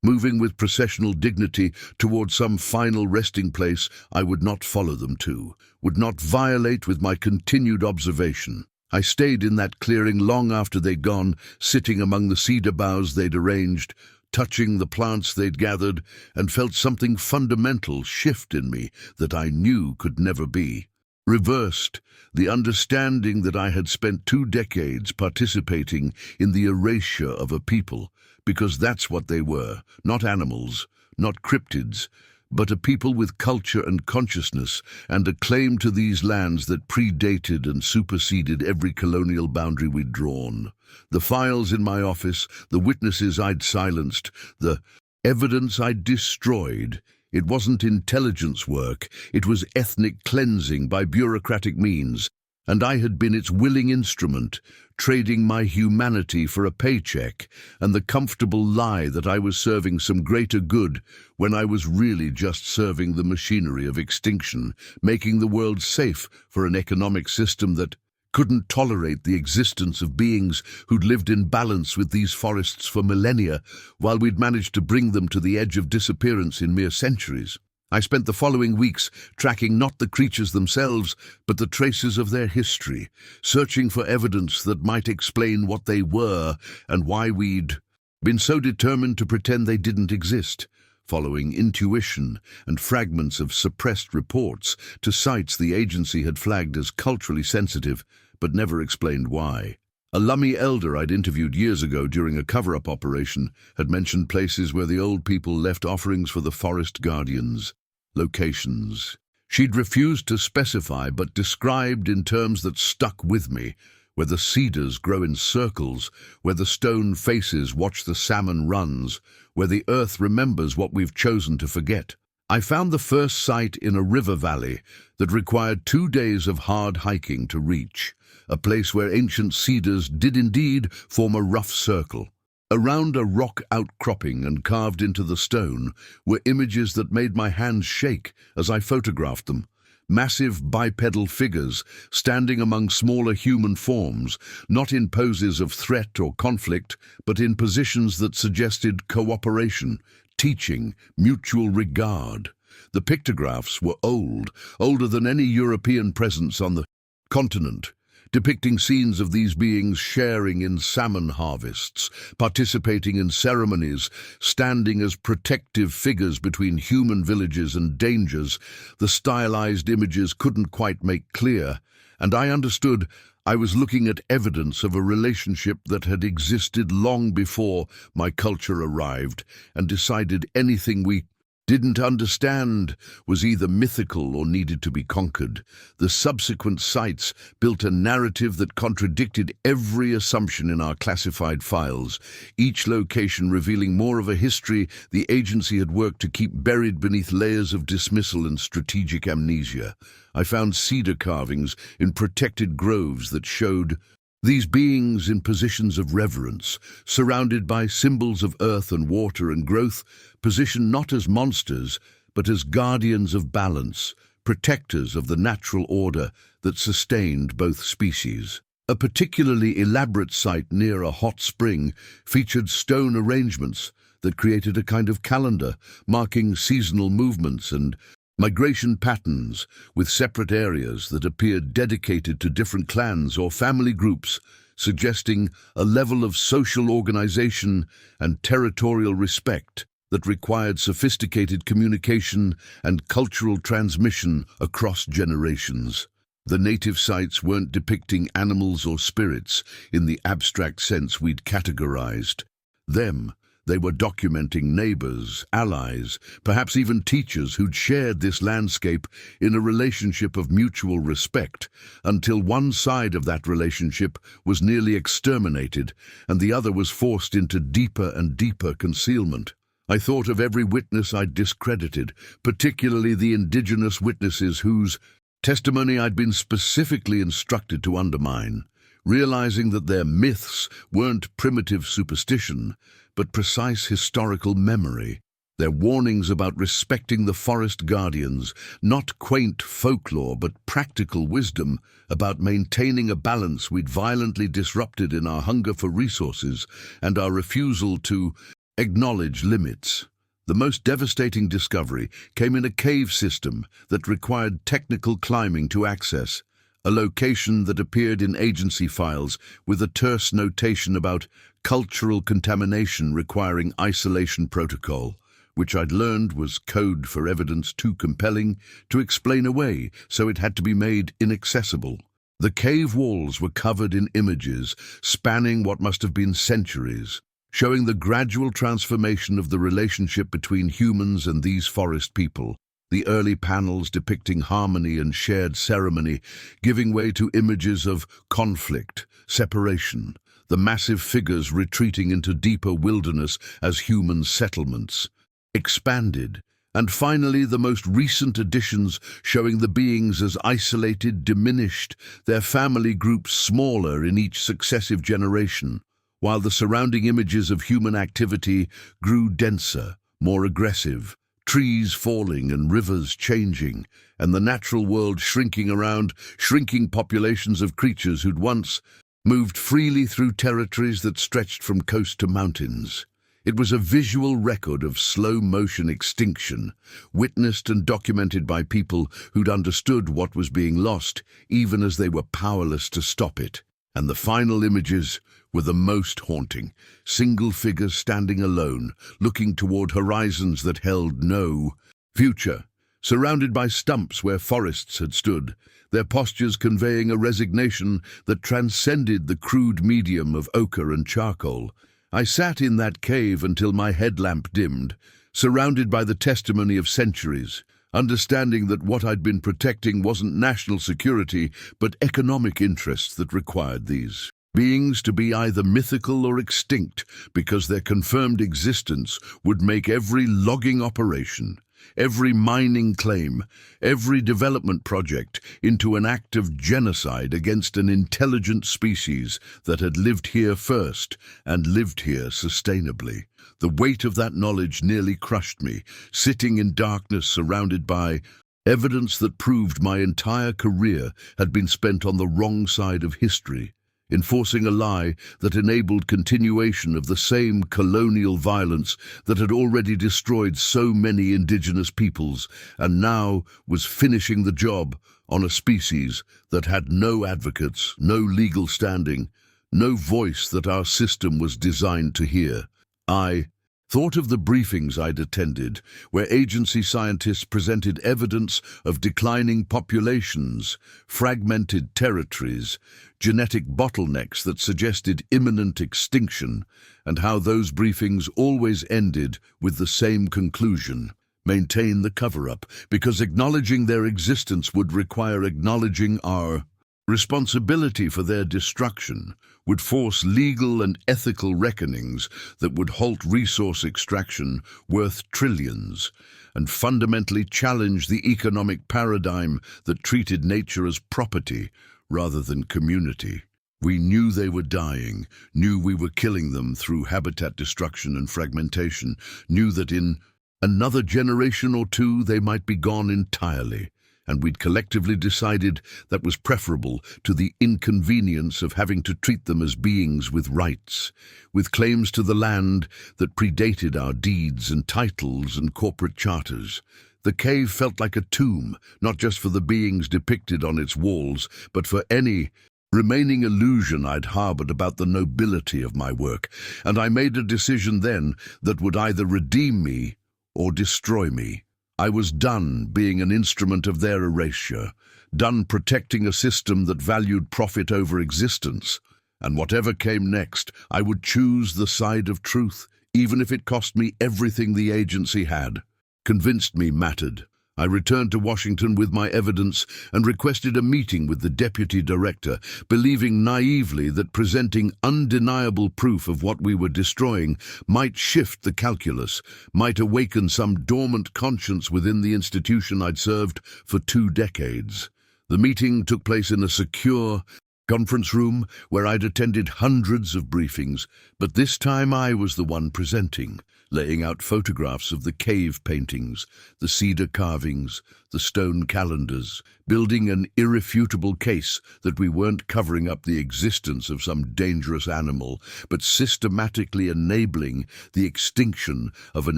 Moving with processional dignity toward some final resting place I would not follow them to, would not violate with my continued observation. I stayed in that clearing long after they'd gone, sitting among the cedar boughs they'd arranged, touching the plants they'd gathered, and felt something fundamental shift in me that I knew could never be. Reversed, the understanding that I had spent 2 decades participating in the erasure of a people, because that's what they were, not animals, not cryptids, but a people with culture and consciousness, and a claim to these lands that predated and superseded every colonial boundary we'd drawn. The files in my office, the witnesses I'd silenced, the evidence I'd destroyed. It wasn't intelligence work, it was ethnic cleansing by bureaucratic means, and I had been its willing instrument, trading my humanity for a paycheck and the comfortable lie that I was serving some greater good when I was really just serving the machinery of extinction, making the world safe for an economic system that couldn't tolerate the existence of beings who'd lived in balance with these forests for millennia, while we'd managed to bring them to the edge of disappearance in mere centuries. I spent the following weeks tracking not the creatures themselves, but the traces of their history, searching for evidence that might explain what they were and why we'd been so determined to pretend they didn't exist, following intuition and fragments of suppressed reports to sites the agency had flagged as culturally sensitive, but never explained why. A Lummi elder I'd interviewed years ago during a cover-up operation had mentioned places where the old people left offerings for the forest guardians. Locations she'd refused to specify but described in terms that stuck with me, where the cedars grow in circles, where the stone faces watch the salmon runs, where the earth remembers what we've chosen to forget. I found the first site in a river valley that required 2 days of hard hiking to reach, a place where ancient cedars did indeed form a rough circle. Around a rock outcropping and carved into the stone were images that made my hands shake as I photographed them. Massive bipedal figures standing among smaller human forms, not in poses of threat or conflict, but in positions that suggested cooperation, teaching, mutual regard. The pictographs were old, older than any European presence on the continent, depicting scenes of these beings sharing in salmon harvests, participating in ceremonies, standing as protective figures between human villages and dangers. The stylized images couldn't quite make clear, and I understood I was looking at evidence of a relationship that had existed long before my culture arrived, and decided anything we didn't understand was either mythical or needed to be conquered. The subsequent sites built a narrative that contradicted every assumption in our classified files, each location revealing more of a history the agency had worked to keep buried beneath layers of dismissal and strategic amnesia. I found cedar carvings in protected groves that showed these beings in positions of reverence, surrounded by symbols of earth and water and growth, positioned not as monsters, but as guardians of balance, protectors of the natural order that sustained both species. A particularly elaborate site near a hot spring featured stone arrangements that created a kind of calendar, marking seasonal movements and migration patterns, with separate areas that appeared dedicated to different clans or family groups, suggesting a level of social organization and territorial respect that required sophisticated communication and cultural transmission across generations. The native sites weren't depicting animals or spirits in the abstract sense we'd categorized them. They were documenting neighbors, allies, perhaps even teachers who'd shared this landscape in a relationship of mutual respect, until one side of that relationship was nearly exterminated and the other was forced into deeper and deeper concealment. I thought of every witness I'd discredited, particularly the indigenous witnesses whose testimony I'd been specifically instructed to undermine, realizing that their myths weren't primitive superstition, but precise historical memory. Their warnings about respecting the forest guardians, not quaint folklore but practical wisdom about maintaining a balance we'd violently disrupted in our hunger for resources and our refusal to acknowledge limits. The most devastating discovery came in a cave system that required technical climbing to access, a location that appeared in agency files with a terse notation about cultural contamination requiring isolation protocol, which I'd learned was code for evidence too compelling to explain away, so it had to be made inaccessible. The cave walls were covered in images spanning what must have been centuries, showing the gradual transformation of the relationship between humans and these forest people. The early panels depicting harmony and shared ceremony, giving way to images of conflict, separation, the massive figures retreating into deeper wilderness as human settlements expanded, and finally the most recent additions showing the beings as isolated, diminished, their family groups smaller in each successive generation, while the surrounding images of human activity grew denser, more aggressive, trees falling and rivers changing, and the natural world shrinking around shrinking populations of creatures who'd once moved freely through territories that stretched from coast to mountains. It was a visual record of slow-motion extinction, witnessed and documented by people who'd understood what was being lost, even as they were powerless to stop it. And the final images were the most haunting, single figures standing alone, looking toward horizons that held no future, surrounded by stumps where forests had stood, their postures conveying a resignation that transcended the crude medium of ochre and charcoal. I sat in that cave until my headlamp dimmed, surrounded by the testimony of centuries, understanding that what I'd been protecting wasn't national security, but economic interests that required these beings to be either mythical or extinct, because their confirmed existence would make every logging operation, every mining claim, every development project into an act of genocide against an intelligent species that had lived here first and lived here sustainably. The weight of that knowledge nearly crushed me, sitting in darkness surrounded by evidence that proved my entire career had been spent on the wrong side of history, enforcing a lie that enabled continuation of the same colonial violence that had already destroyed so many indigenous peoples and now was finishing the job on a species that had no advocates, no legal standing, no voice that our system was designed to hear. I thought of the briefings I'd attended, where agency scientists presented evidence of declining populations, fragmented territories, genetic bottlenecks that suggested imminent extinction, and how those briefings always ended with the same conclusion: maintain the cover-up, because acknowledging their existence would require acknowledging our responsibility for their destruction, would force legal and ethical reckonings that would halt resource extraction worth trillions, and fundamentally challenge the economic paradigm that treated nature as property rather than community. We knew they were dying, knew we were killing them through habitat destruction and fragmentation, knew that in another generation or two they might be gone entirely, and we'd collectively decided that was preferable to the inconvenience of having to treat them as beings with rights, with claims to the land that predated our deeds and titles and corporate charters. The cave felt like a tomb, not just for the beings depicted on its walls, but for any remaining illusion I'd harbored about the nobility of my work, and I made a decision then that would either redeem me or destroy me. I was done being an instrument of their erasure, done protecting a system that valued profit over existence, and whatever came next, I would choose the side of truth, even if it cost me everything the agency had. Convinced me mattered. I returned to Washington with my evidence and requested a meeting with the deputy director, believing naively that presenting undeniable proof of what we were destroying might shift the calculus, might awaken some dormant conscience within the institution I'd served for 2 decades. The meeting took place in a secure conference room where I'd attended hundreds of briefings, but this time I was the one presenting, laying out photographs of the cave paintings, the cedar carvings, the stone calendars, building an irrefutable case that we weren't covering up the existence of some dangerous animal, but systematically enabling the extinction of an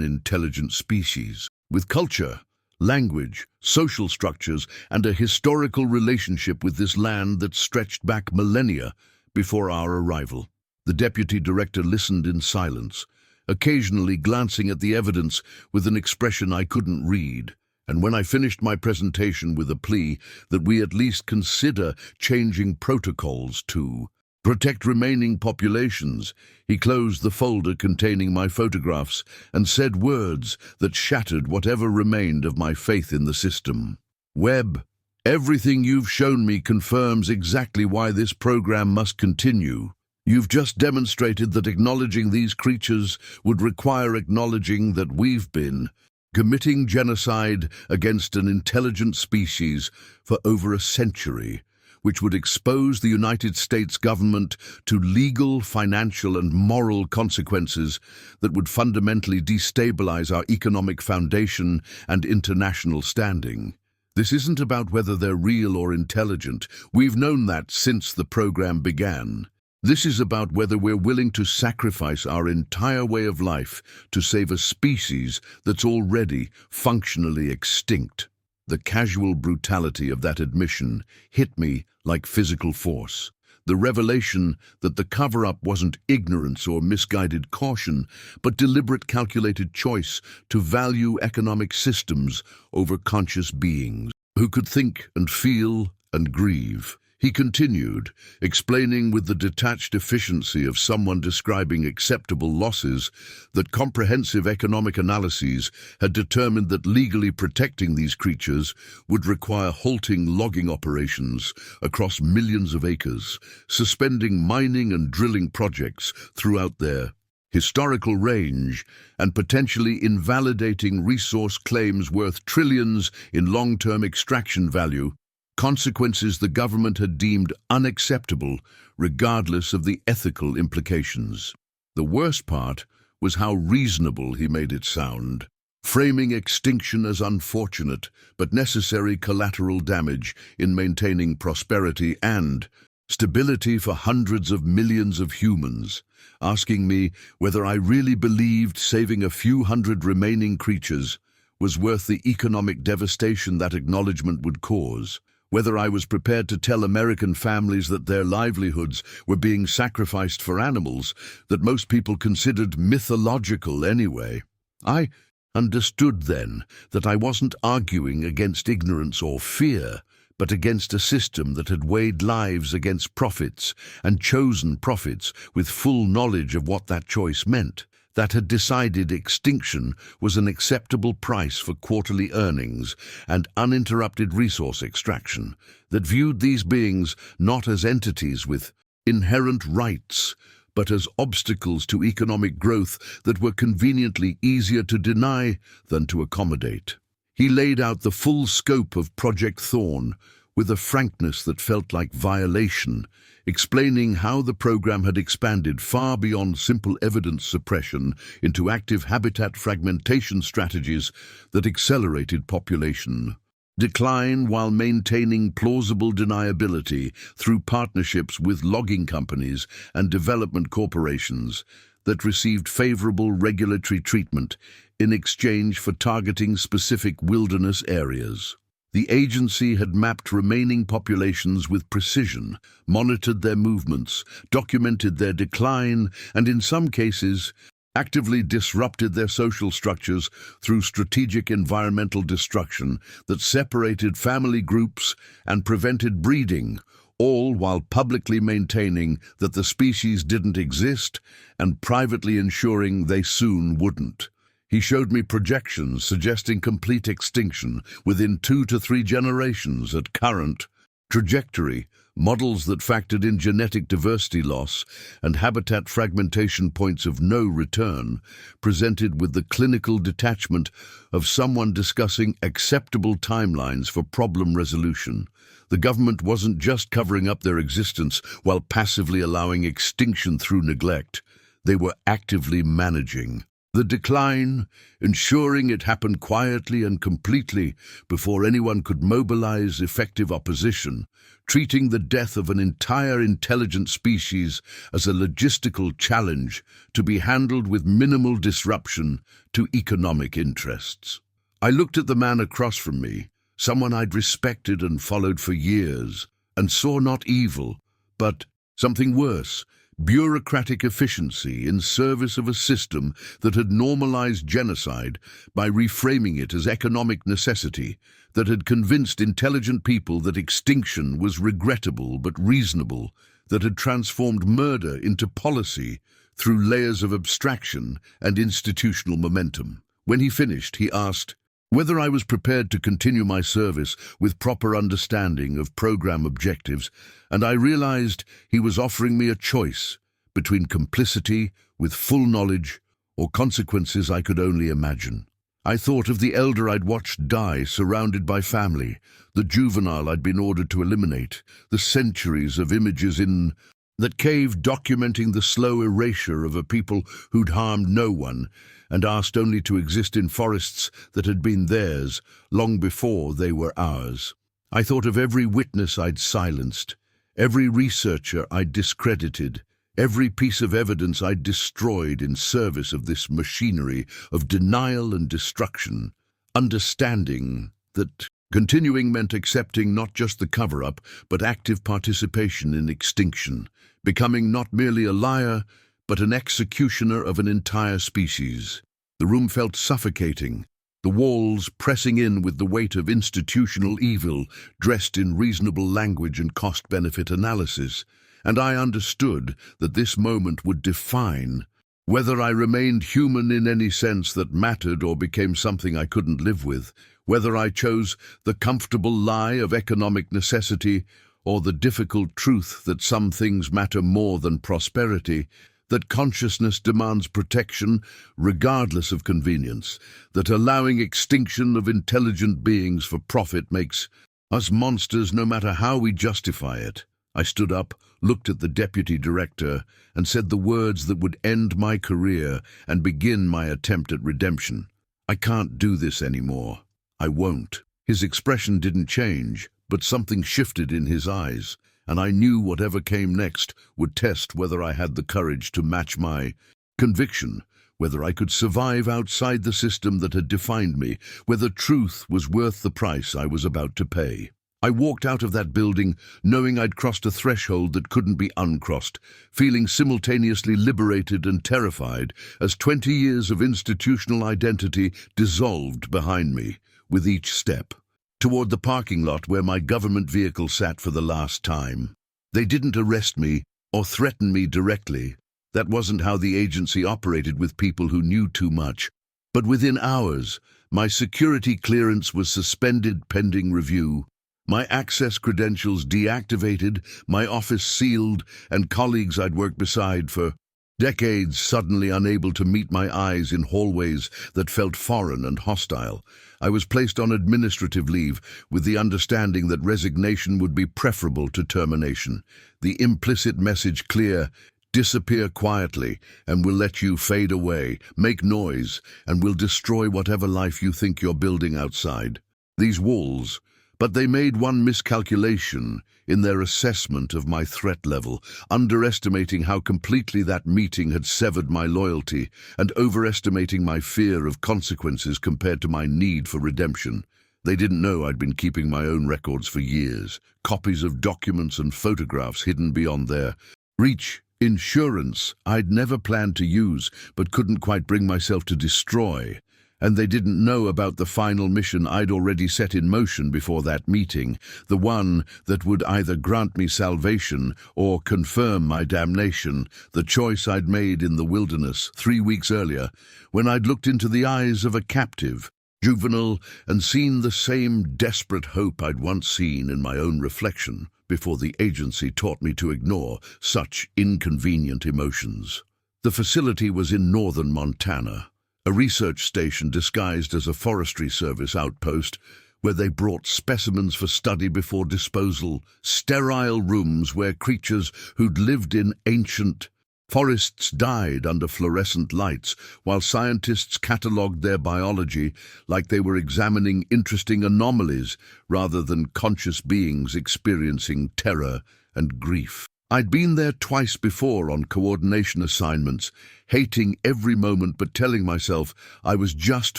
intelligent species. With culture, language, social structures, and a historical relationship with this land that stretched back millennia before our arrival. The deputy director listened in silence, occasionally glancing at the evidence with an expression I couldn't read, and when I finished my presentation with a plea that we at least consider changing protocols to protect remaining populations, he closed the folder containing my photographs and said words that shattered whatever remained of my faith in the system. "Webb, everything you've shown me confirms exactly why this program must continue. You've just demonstrated that acknowledging these creatures would require acknowledging that we've been committing genocide against an intelligent species for over a century, which would expose the United States government to legal, financial, and moral consequences that would fundamentally destabilize our economic foundation and international standing. This isn't about whether they're real or intelligent. We've known that since the program began. This is about whether we're willing to sacrifice our entire way of life to save a species that's already functionally extinct." The casual brutality of that admission hit me like physical force. The revelation that the cover-up wasn't ignorance or misguided caution, but deliberate calculated choice to value economic systems over conscious beings who could think and feel and grieve. He continued, explaining with the detached efficiency of someone describing acceptable losses that comprehensive economic analyses had determined that legally protecting these creatures would require halting logging operations across millions of acres, suspending mining and drilling projects throughout their historical range, and potentially invalidating resource claims worth trillions in long-term extraction value, consequences the government had deemed unacceptable, regardless of the ethical implications. The worst part was how reasonable he made it sound, framing extinction as unfortunate but necessary collateral damage in maintaining prosperity and stability for hundreds of millions of humans, asking me whether I really believed saving a few hundred remaining creatures was worth the economic devastation that acknowledgement would cause, whether I was prepared to tell American families that their livelihoods were being sacrificed for animals that most people considered mythological anyway. I understood then that I wasn't arguing against ignorance or fear, but against a system that had weighed lives against profits and chosen profits with full knowledge of what that choice meant, that had decided extinction was an acceptable price for quarterly earnings and uninterrupted resource extraction, that viewed these beings not as entities with inherent rights, but as obstacles to economic growth that were conveniently easier to deny than to accommodate. He laid out the full scope of Project Thorn with a frankness that felt like violation, explaining how the program had expanded far beyond simple evidence suppression into active habitat fragmentation strategies that accelerated population decline while maintaining plausible deniability through partnerships with logging companies and development corporations that received favorable regulatory treatment in exchange for targeting specific wilderness areas. The agency had mapped remaining populations with precision, monitored their movements, documented their decline, and in some cases, actively disrupted their social structures through strategic environmental destruction that separated family groups and prevented breeding, all while publicly maintaining that the species didn't exist and privately ensuring they soon wouldn't. He showed me projections suggesting complete extinction within 2 to 3 generations at current trajectory, models that factored in genetic diversity loss and habitat fragmentation points of no return, presented with the clinical detachment of someone discussing acceptable timelines for problem resolution. The government wasn't just covering up their existence while passively allowing extinction through neglect. They were actively managing the decline, ensuring it happened quietly and completely before anyone could mobilize effective opposition, treating the death of an entire intelligent species as a logistical challenge to be handled with minimal disruption to economic interests. I looked at the man across from me, someone I'd respected and followed for years, and saw not evil, but something worse. Bureaucratic efficiency in service of a system that had normalized genocide by reframing it as economic necessity, that had convinced intelligent people that extinction was regrettable but reasonable, that had transformed murder into policy through layers of abstraction and institutional momentum. When he finished, he asked whether I was prepared to continue my service with proper understanding of program objectives, and I realized he was offering me a choice between complicity with full knowledge or consequences I could only imagine. I thought of the elder I'd watched die surrounded by family, the juvenile I'd been ordered to eliminate, the centuries of images in that cave documenting the slow erasure of a people who'd harmed no one and asked only to exist in forests that had been theirs long before they were ours. I thought of every witness I'd silenced, every researcher I'd discredited, every piece of evidence I'd destroyed in service of this machinery of denial and destruction, understanding that continuing meant accepting not just the cover-up, but active participation in extinction, becoming not merely a liar, but an executioner of an entire species. The room felt suffocating, the walls pressing in with the weight of institutional evil dressed in reasonable language and cost-benefit analysis, and I understood that this moment would define whether I remained human in any sense that mattered or became something I couldn't live with, whether I chose the comfortable lie of economic necessity or the difficult truth that some things matter more than prosperity, that consciousness demands protection regardless of convenience, that allowing extinction of intelligent beings for profit makes us monsters no matter how we justify it. I stood up, looked at the deputy director, and said the words that would end my career and begin my attempt at redemption. I can't do this anymore. I won't. His expression didn't change, but something shifted in his eyes, and I knew whatever came next would test whether I had the courage to match my conviction, whether I could survive outside the system that had defined me, whether truth was worth the price I was about to pay. I walked out of that building knowing I'd crossed a threshold that couldn't be uncrossed, feeling simultaneously liberated and terrified as 20 years of institutional identity dissolved behind me with each step, toward the parking lot where my government vehicle sat for the last time. They didn't arrest me or threaten me directly. That wasn't how the agency operated with people who knew too much. But within hours, my security clearance was suspended pending review, my access credentials deactivated, my office sealed, and colleagues I'd worked beside for decades suddenly unable to meet my eyes in hallways that felt foreign and hostile. I was placed on administrative leave with the understanding that resignation would be preferable to termination. The implicit message clear: disappear quietly, and we'll let you fade away, make noise, and we'll destroy whatever life you think you're building outside these walls. But they made one miscalculation in their assessment of my threat level, underestimating how completely that meeting had severed my loyalty and overestimating my fear of consequences compared to my need for redemption. They didn't know I'd been keeping my own records for years, copies of documents and photographs hidden beyond their reach. Insurance I'd never planned to use but couldn't quite bring myself to destroy. And they didn't know about the final mission I'd already set in motion before that meeting, the one that would either grant me salvation or confirm my damnation, the choice I'd made in the wilderness 3 weeks earlier, when I'd looked into the eyes of a captive, juvenile, and seen the same desperate hope I'd once seen in my own reflection before the agency taught me to ignore such inconvenient emotions. The facility was in northern Montana, a research station disguised as a Forestry Service outpost where they brought specimens for study before disposal, sterile rooms where creatures who'd lived in ancient forests died under fluorescent lights, while scientists catalogued their biology like they were examining interesting anomalies rather than conscious beings experiencing terror and grief. I'd been there twice before on coordination assignments, hating every moment but telling myself I was just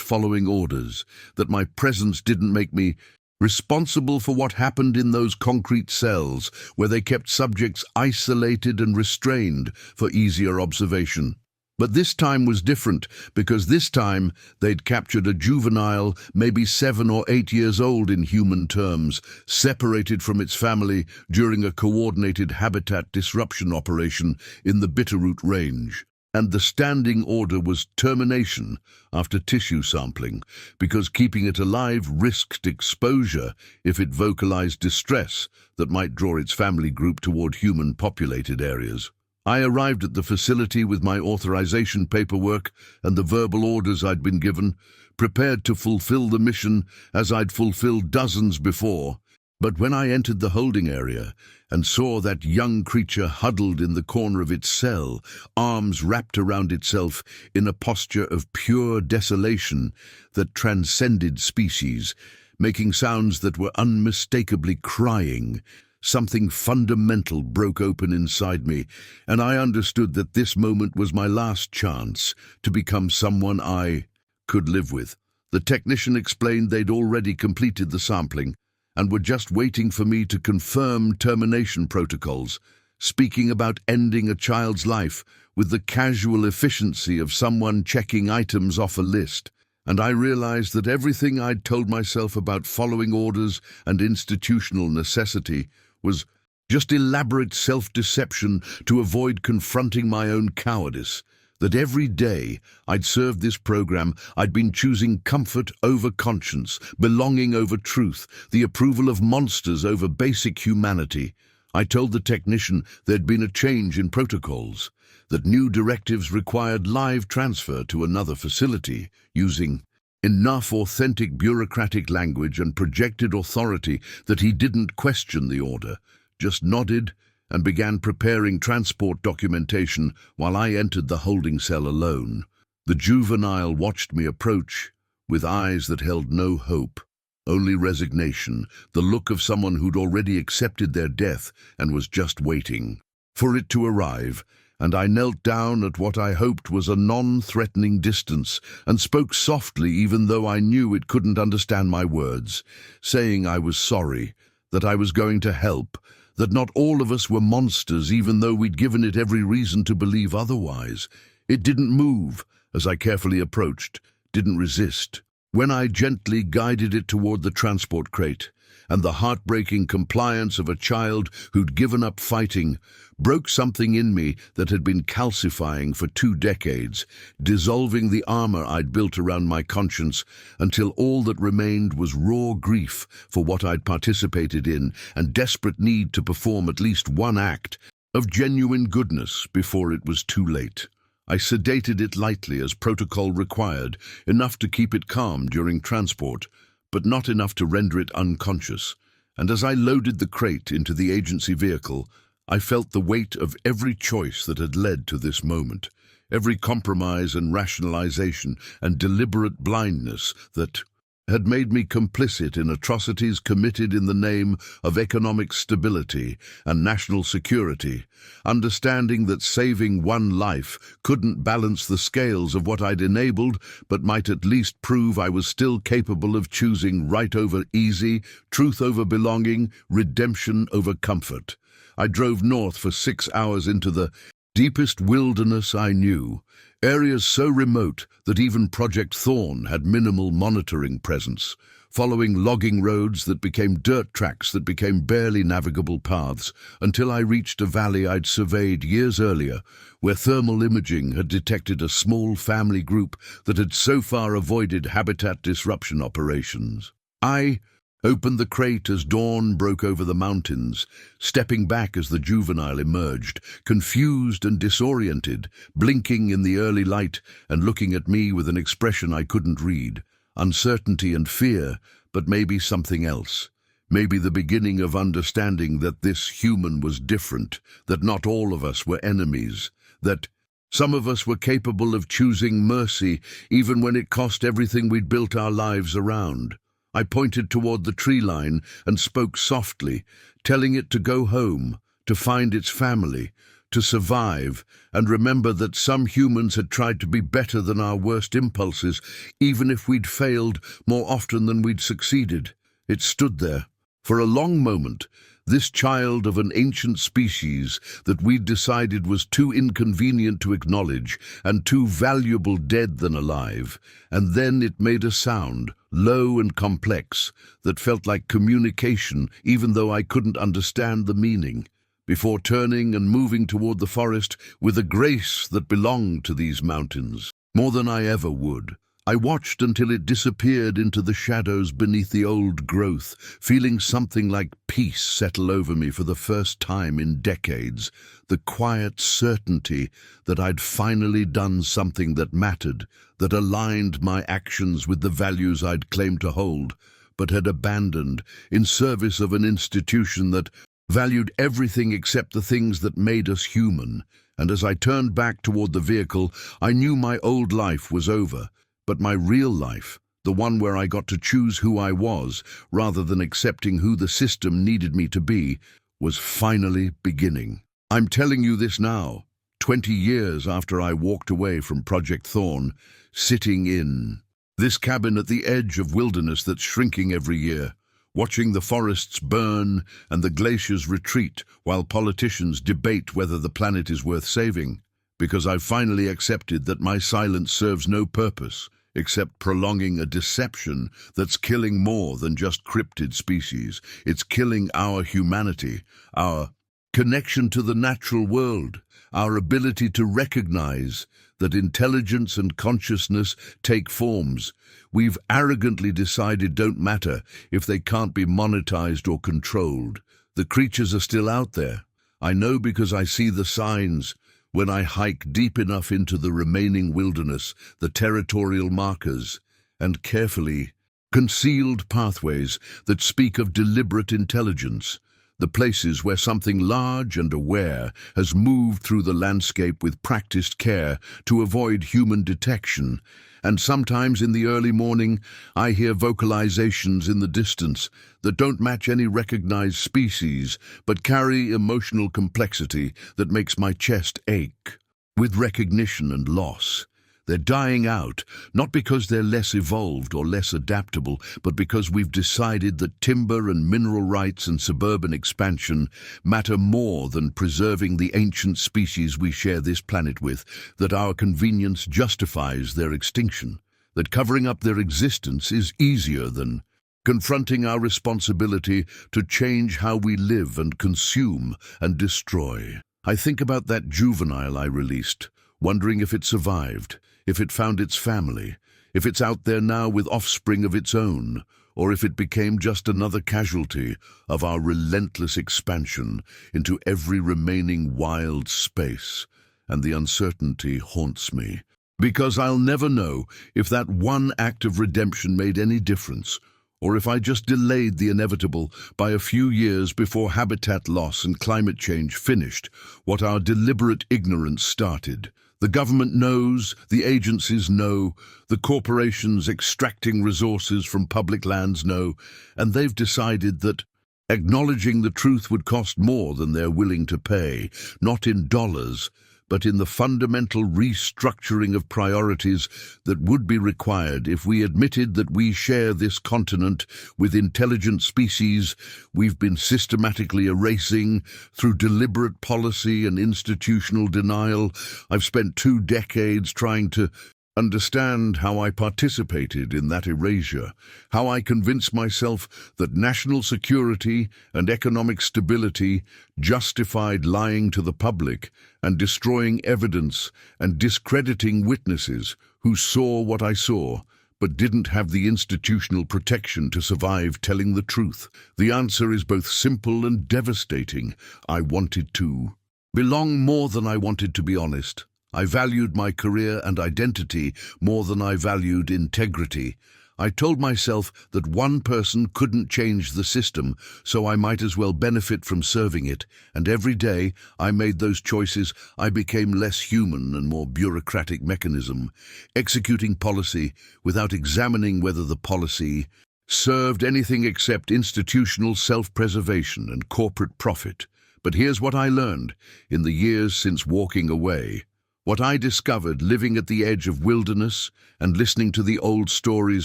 following orders, that my presence didn't make me responsible for what happened in those concrete cells where they kept subjects isolated and restrained for easier observation. But this time was different, because this time they'd captured a juvenile, maybe 7 or 8 years old in human terms, separated from its family during a coordinated habitat disruption operation in the Bitterroot Range. And the standing order was termination after tissue sampling, because keeping it alive risked exposure if it vocalized distress that might draw its family group toward human-populated areas. I arrived at the facility with my authorization paperwork and the verbal orders I'd been given, prepared to fulfill the mission as I'd fulfilled dozens before. But when I entered the holding area and saw that young creature huddled in the corner of its cell, arms wrapped around itself in a posture of pure desolation that transcended species, making sounds that were unmistakably crying, something fundamental broke open inside me, and I understood that this moment was my last chance to become someone I could live with. The technician explained they'd already completed the sampling and were just waiting for me to confirm termination protocols, speaking about ending a child's life with the casual efficiency of someone checking items off a list. And I realized that everything I'd told myself about following orders and institutional necessity was just elaborate self-deception to avoid confronting my own cowardice. That every day I'd served this program, I'd been choosing comfort over conscience, belonging over truth, the approval of monsters over basic humanity. I told the technician there'd been a change in protocols, that new directives required live transfer to another facility, using enough authentic bureaucratic language and projected authority that he didn't question the order, just nodded and began preparing transport documentation while I entered the holding cell alone. The juvenile watched me approach with eyes that held no hope, only resignation, the look of someone who'd already accepted their death and was just waiting for it to arrive. And I knelt down at what I hoped was a non-threatening distance and spoke softly even though I knew it couldn't understand my words, saying I was sorry, that I was going to help, that not all of us were monsters even though we'd given it every reason to believe otherwise. It didn't move as I carefully approached, didn't resist. When I gently guided it toward the transport crate, and the heartbreaking compliance of a child who'd given up fighting broke something in me that had been calcifying for 2 decades, dissolving the armor I'd built around my conscience until all that remained was raw grief for what I'd participated in and desperate need to perform at least one act of genuine goodness before it was too late. I sedated it lightly as protocol required, enough to keep it calm during transport, but not enough to render it unconscious. And as I loaded the crate into the agency vehicle, I felt the weight of every choice that had led to this moment, every compromise and rationalization and deliberate blindness that had made me complicit in atrocities committed in the name of economic stability and national security, understanding that saving one life couldn't balance the scales of what I'd enabled, but might at least prove I was still capable of choosing right over easy, truth over belonging, redemption over comfort. I drove north for 6 hours into the deepest wilderness I knew, Areas so remote that even Project Thorn had minimal monitoring presence, following logging roads that became dirt tracks that became barely navigable paths, until I reached a valley I'd surveyed years earlier, where thermal imaging had detected a small family group that had so far avoided habitat disruption operations. I opened the crate as dawn broke over the mountains, stepping back as the juvenile emerged, confused and disoriented, blinking in the early light and looking at me with an expression I couldn't read. Uncertainty and fear, but maybe something else. Maybe the beginning of understanding that this human was different, that not all of us were enemies, that some of us were capable of choosing mercy even when it cost everything we'd built our lives around. I pointed toward the tree line and spoke softly, telling it to go home, to find its family, to survive, and remember that some humans had tried to be better than our worst impulses, even if we'd failed more often than we'd succeeded. It stood there. For a long moment, this child of an ancient species that we'd decided was too inconvenient to acknowledge and too valuable dead than alive, and then it made a sound, low and complex, that felt like communication even though I couldn't understand the meaning, before turning and moving toward the forest with a grace that belonged to these mountains, more than I ever would. I watched until it disappeared into the shadows beneath the old growth, feeling something like peace settle over me for the first time in decades, the quiet certainty that I'd finally done something that mattered, that aligned my actions with the values I'd claimed to hold, but had abandoned in service of an institution that valued everything except the things that made us human. And as I turned back toward the vehicle, I knew my old life was over. But my real life, the one where I got to choose who I was rather than accepting who the system needed me to be, was finally beginning. I'm telling you this now, 20 years after I walked away from Project Thorn, sitting in this cabin at the edge of wilderness that's shrinking every year, watching the forests burn and the glaciers retreat while politicians debate whether the planet is worth saving, because I've finally accepted that my silence serves no purpose except prolonging a deception that's killing more than just cryptid species. It's killing our humanity, our connection to the natural world, our ability to recognize that intelligence and consciousness take forms we've arrogantly decided don't matter if they can't be monetized or controlled. The creatures are still out there. I know because I see the signs. When I hike deep enough into the remaining wilderness, the territorial markers, and carefully concealed pathways that speak of deliberate intelligence, the places where something large and aware has moved through the landscape with practiced care to avoid human detection. And sometimes in the early morning, I hear vocalizations in the distance that don't match any recognized species, but carry emotional complexity that makes my chest ache. With recognition and loss, they're dying out, not because they're less evolved or less adaptable, but because we've decided that timber and mineral rights and suburban expansion matter more than preserving the ancient species we share this planet with, that our convenience justifies their extinction, that covering up their existence is easier than confronting our responsibility to change how we live and consume and destroy. I think about that juvenile I released, wondering if it survived, if it found its family, if it's out there now with offspring of its own, or if it became just another casualty of our relentless expansion into every remaining wild space. And the uncertainty haunts me, because I'll never know if that one act of redemption made any difference, or if I just delayed the inevitable by a few years before habitat loss and climate change finished what our deliberate ignorance started. The government knows, the agencies know, the corporations extracting resources from public lands know, and they've decided that acknowledging the truth would cost more than they're willing to pay, not in dollars, but in the fundamental restructuring of priorities that would be required if we admitted that we share this continent with intelligent species we've been systematically erasing through deliberate policy and institutional denial. I've spent 2 decades trying to understand how I participated in that erasure, how I convinced myself that national security and economic stability justified lying to the public and destroying evidence and discrediting witnesses who saw what I saw, but didn't have the institutional protection to survive telling the truth. The answer is both simple and devastating. I wanted to belong more than I wanted to be honest. I valued my career and identity more than I valued integrity. I told myself that one person couldn't change the system, so I might as well benefit from serving it, and every day I made those choices, I became less human and more bureaucratic mechanism, executing policy without examining whether the policy served anything except institutional self-preservation and corporate profit. But here's what I learned in the years since walking away. What I discovered living at the edge of wilderness and listening to the old stories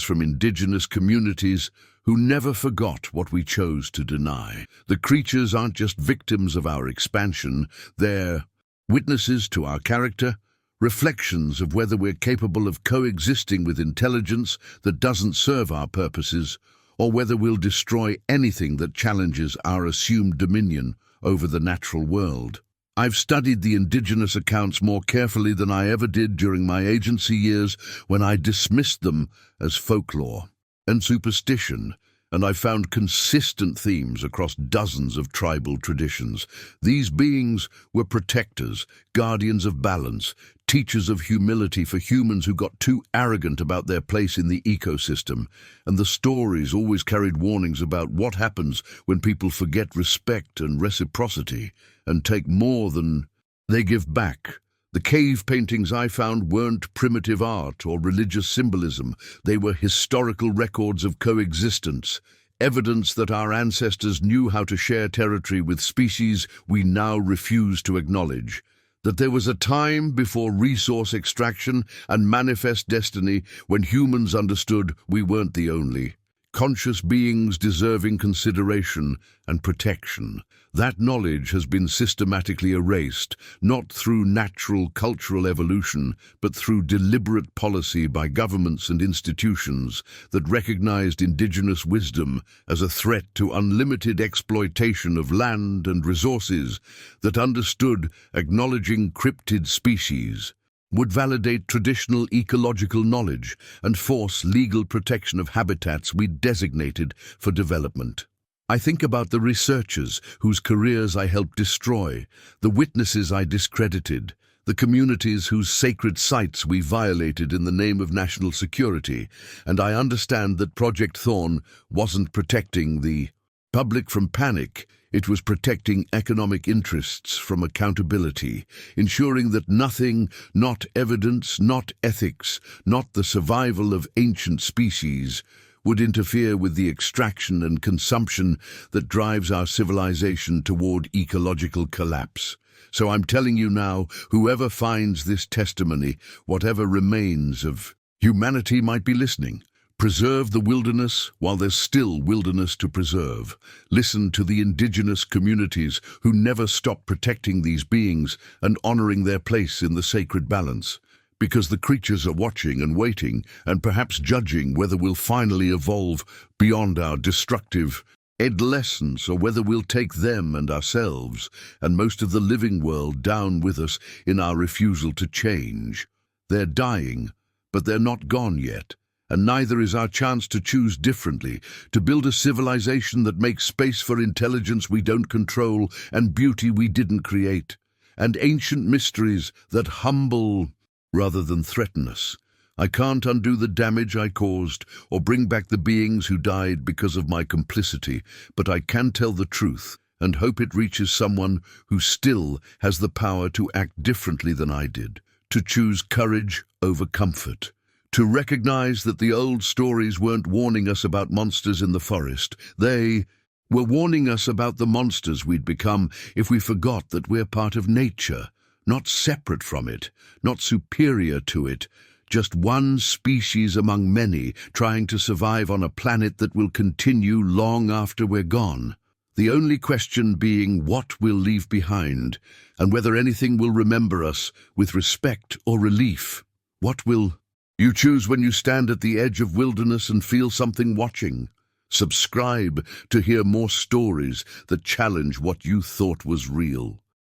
from indigenous communities who never forgot what we chose to deny. The creatures aren't just victims of our expansion, they're witnesses to our character, reflections of whether we're capable of coexisting with intelligence that doesn't serve our purposes, or whether we'll destroy anything that challenges our assumed dominion over the natural world. I've studied the indigenous accounts more carefully than I ever did during my agency years when I dismissed them as folklore and superstition, and I found consistent themes across dozens of tribal traditions. These beings were protectors, guardians of balance, teachers of humility for humans who got too arrogant about their place in the ecosystem, and the stories always carried warnings about what happens when people forget respect and reciprocity and take more than they give back. The cave paintings I found weren't primitive art or religious symbolism. They were historical records of coexistence, evidence that our ancestors knew how to share territory with species we now refuse to acknowledge. That there was a time before resource extraction and manifest destiny when humans understood we weren't the only conscious beings deserving consideration and protection. That knowledge has been systematically erased, not through natural cultural evolution, but through deliberate policy by governments and institutions that recognized indigenous wisdom as a threat to unlimited exploitation of land and resources, that understood acknowledging cryptid species would validate traditional ecological knowledge and force legal protection of habitats we designated for development. I think about the researchers whose careers I helped destroy, the witnesses I discredited, the communities whose sacred sites we violated in the name of national security, and I understand that Project Thorn wasn't protecting the public from panic. It was protecting economic interests from accountability, ensuring that nothing, not evidence, not ethics, not the survival of ancient species, would interfere with the extraction and consumption that drives our civilization toward ecological collapse. So I'm telling you now, whoever finds this testimony, whatever remains of humanity might be listening, preserve the wilderness while there's still wilderness to preserve. Listen to the indigenous communities who never stop protecting these beings and honoring their place in the sacred balance. Because the creatures are watching and waiting and perhaps judging whether we'll finally evolve beyond our destructive adolescence or whether we'll take them and ourselves and most of the living world down with us in our refusal to change. They're dying, but they're not gone yet. And neither is our chance to choose differently, to build a civilization that makes space for intelligence we don't control and beauty we didn't create, and ancient mysteries that humble rather than threaten us. I can't undo the damage I caused or bring back the beings who died because of my complicity, but I can tell the truth and hope it reaches someone who still has the power to act differently than I did, to choose courage over comfort. To recognize that the old stories weren't warning us about monsters in the forest. They were warning us about the monsters we'd become if we forgot that we're part of nature, not separate from it, not superior to it, just one species among many trying to survive on a planet that will continue long after we're gone. The only question being what we'll leave behind, and whether anything will remember us with respect or relief. What will you choose when you stand at the edge of wilderness and feel something watching? Subscribe to hear more stories that challenge what you thought was real.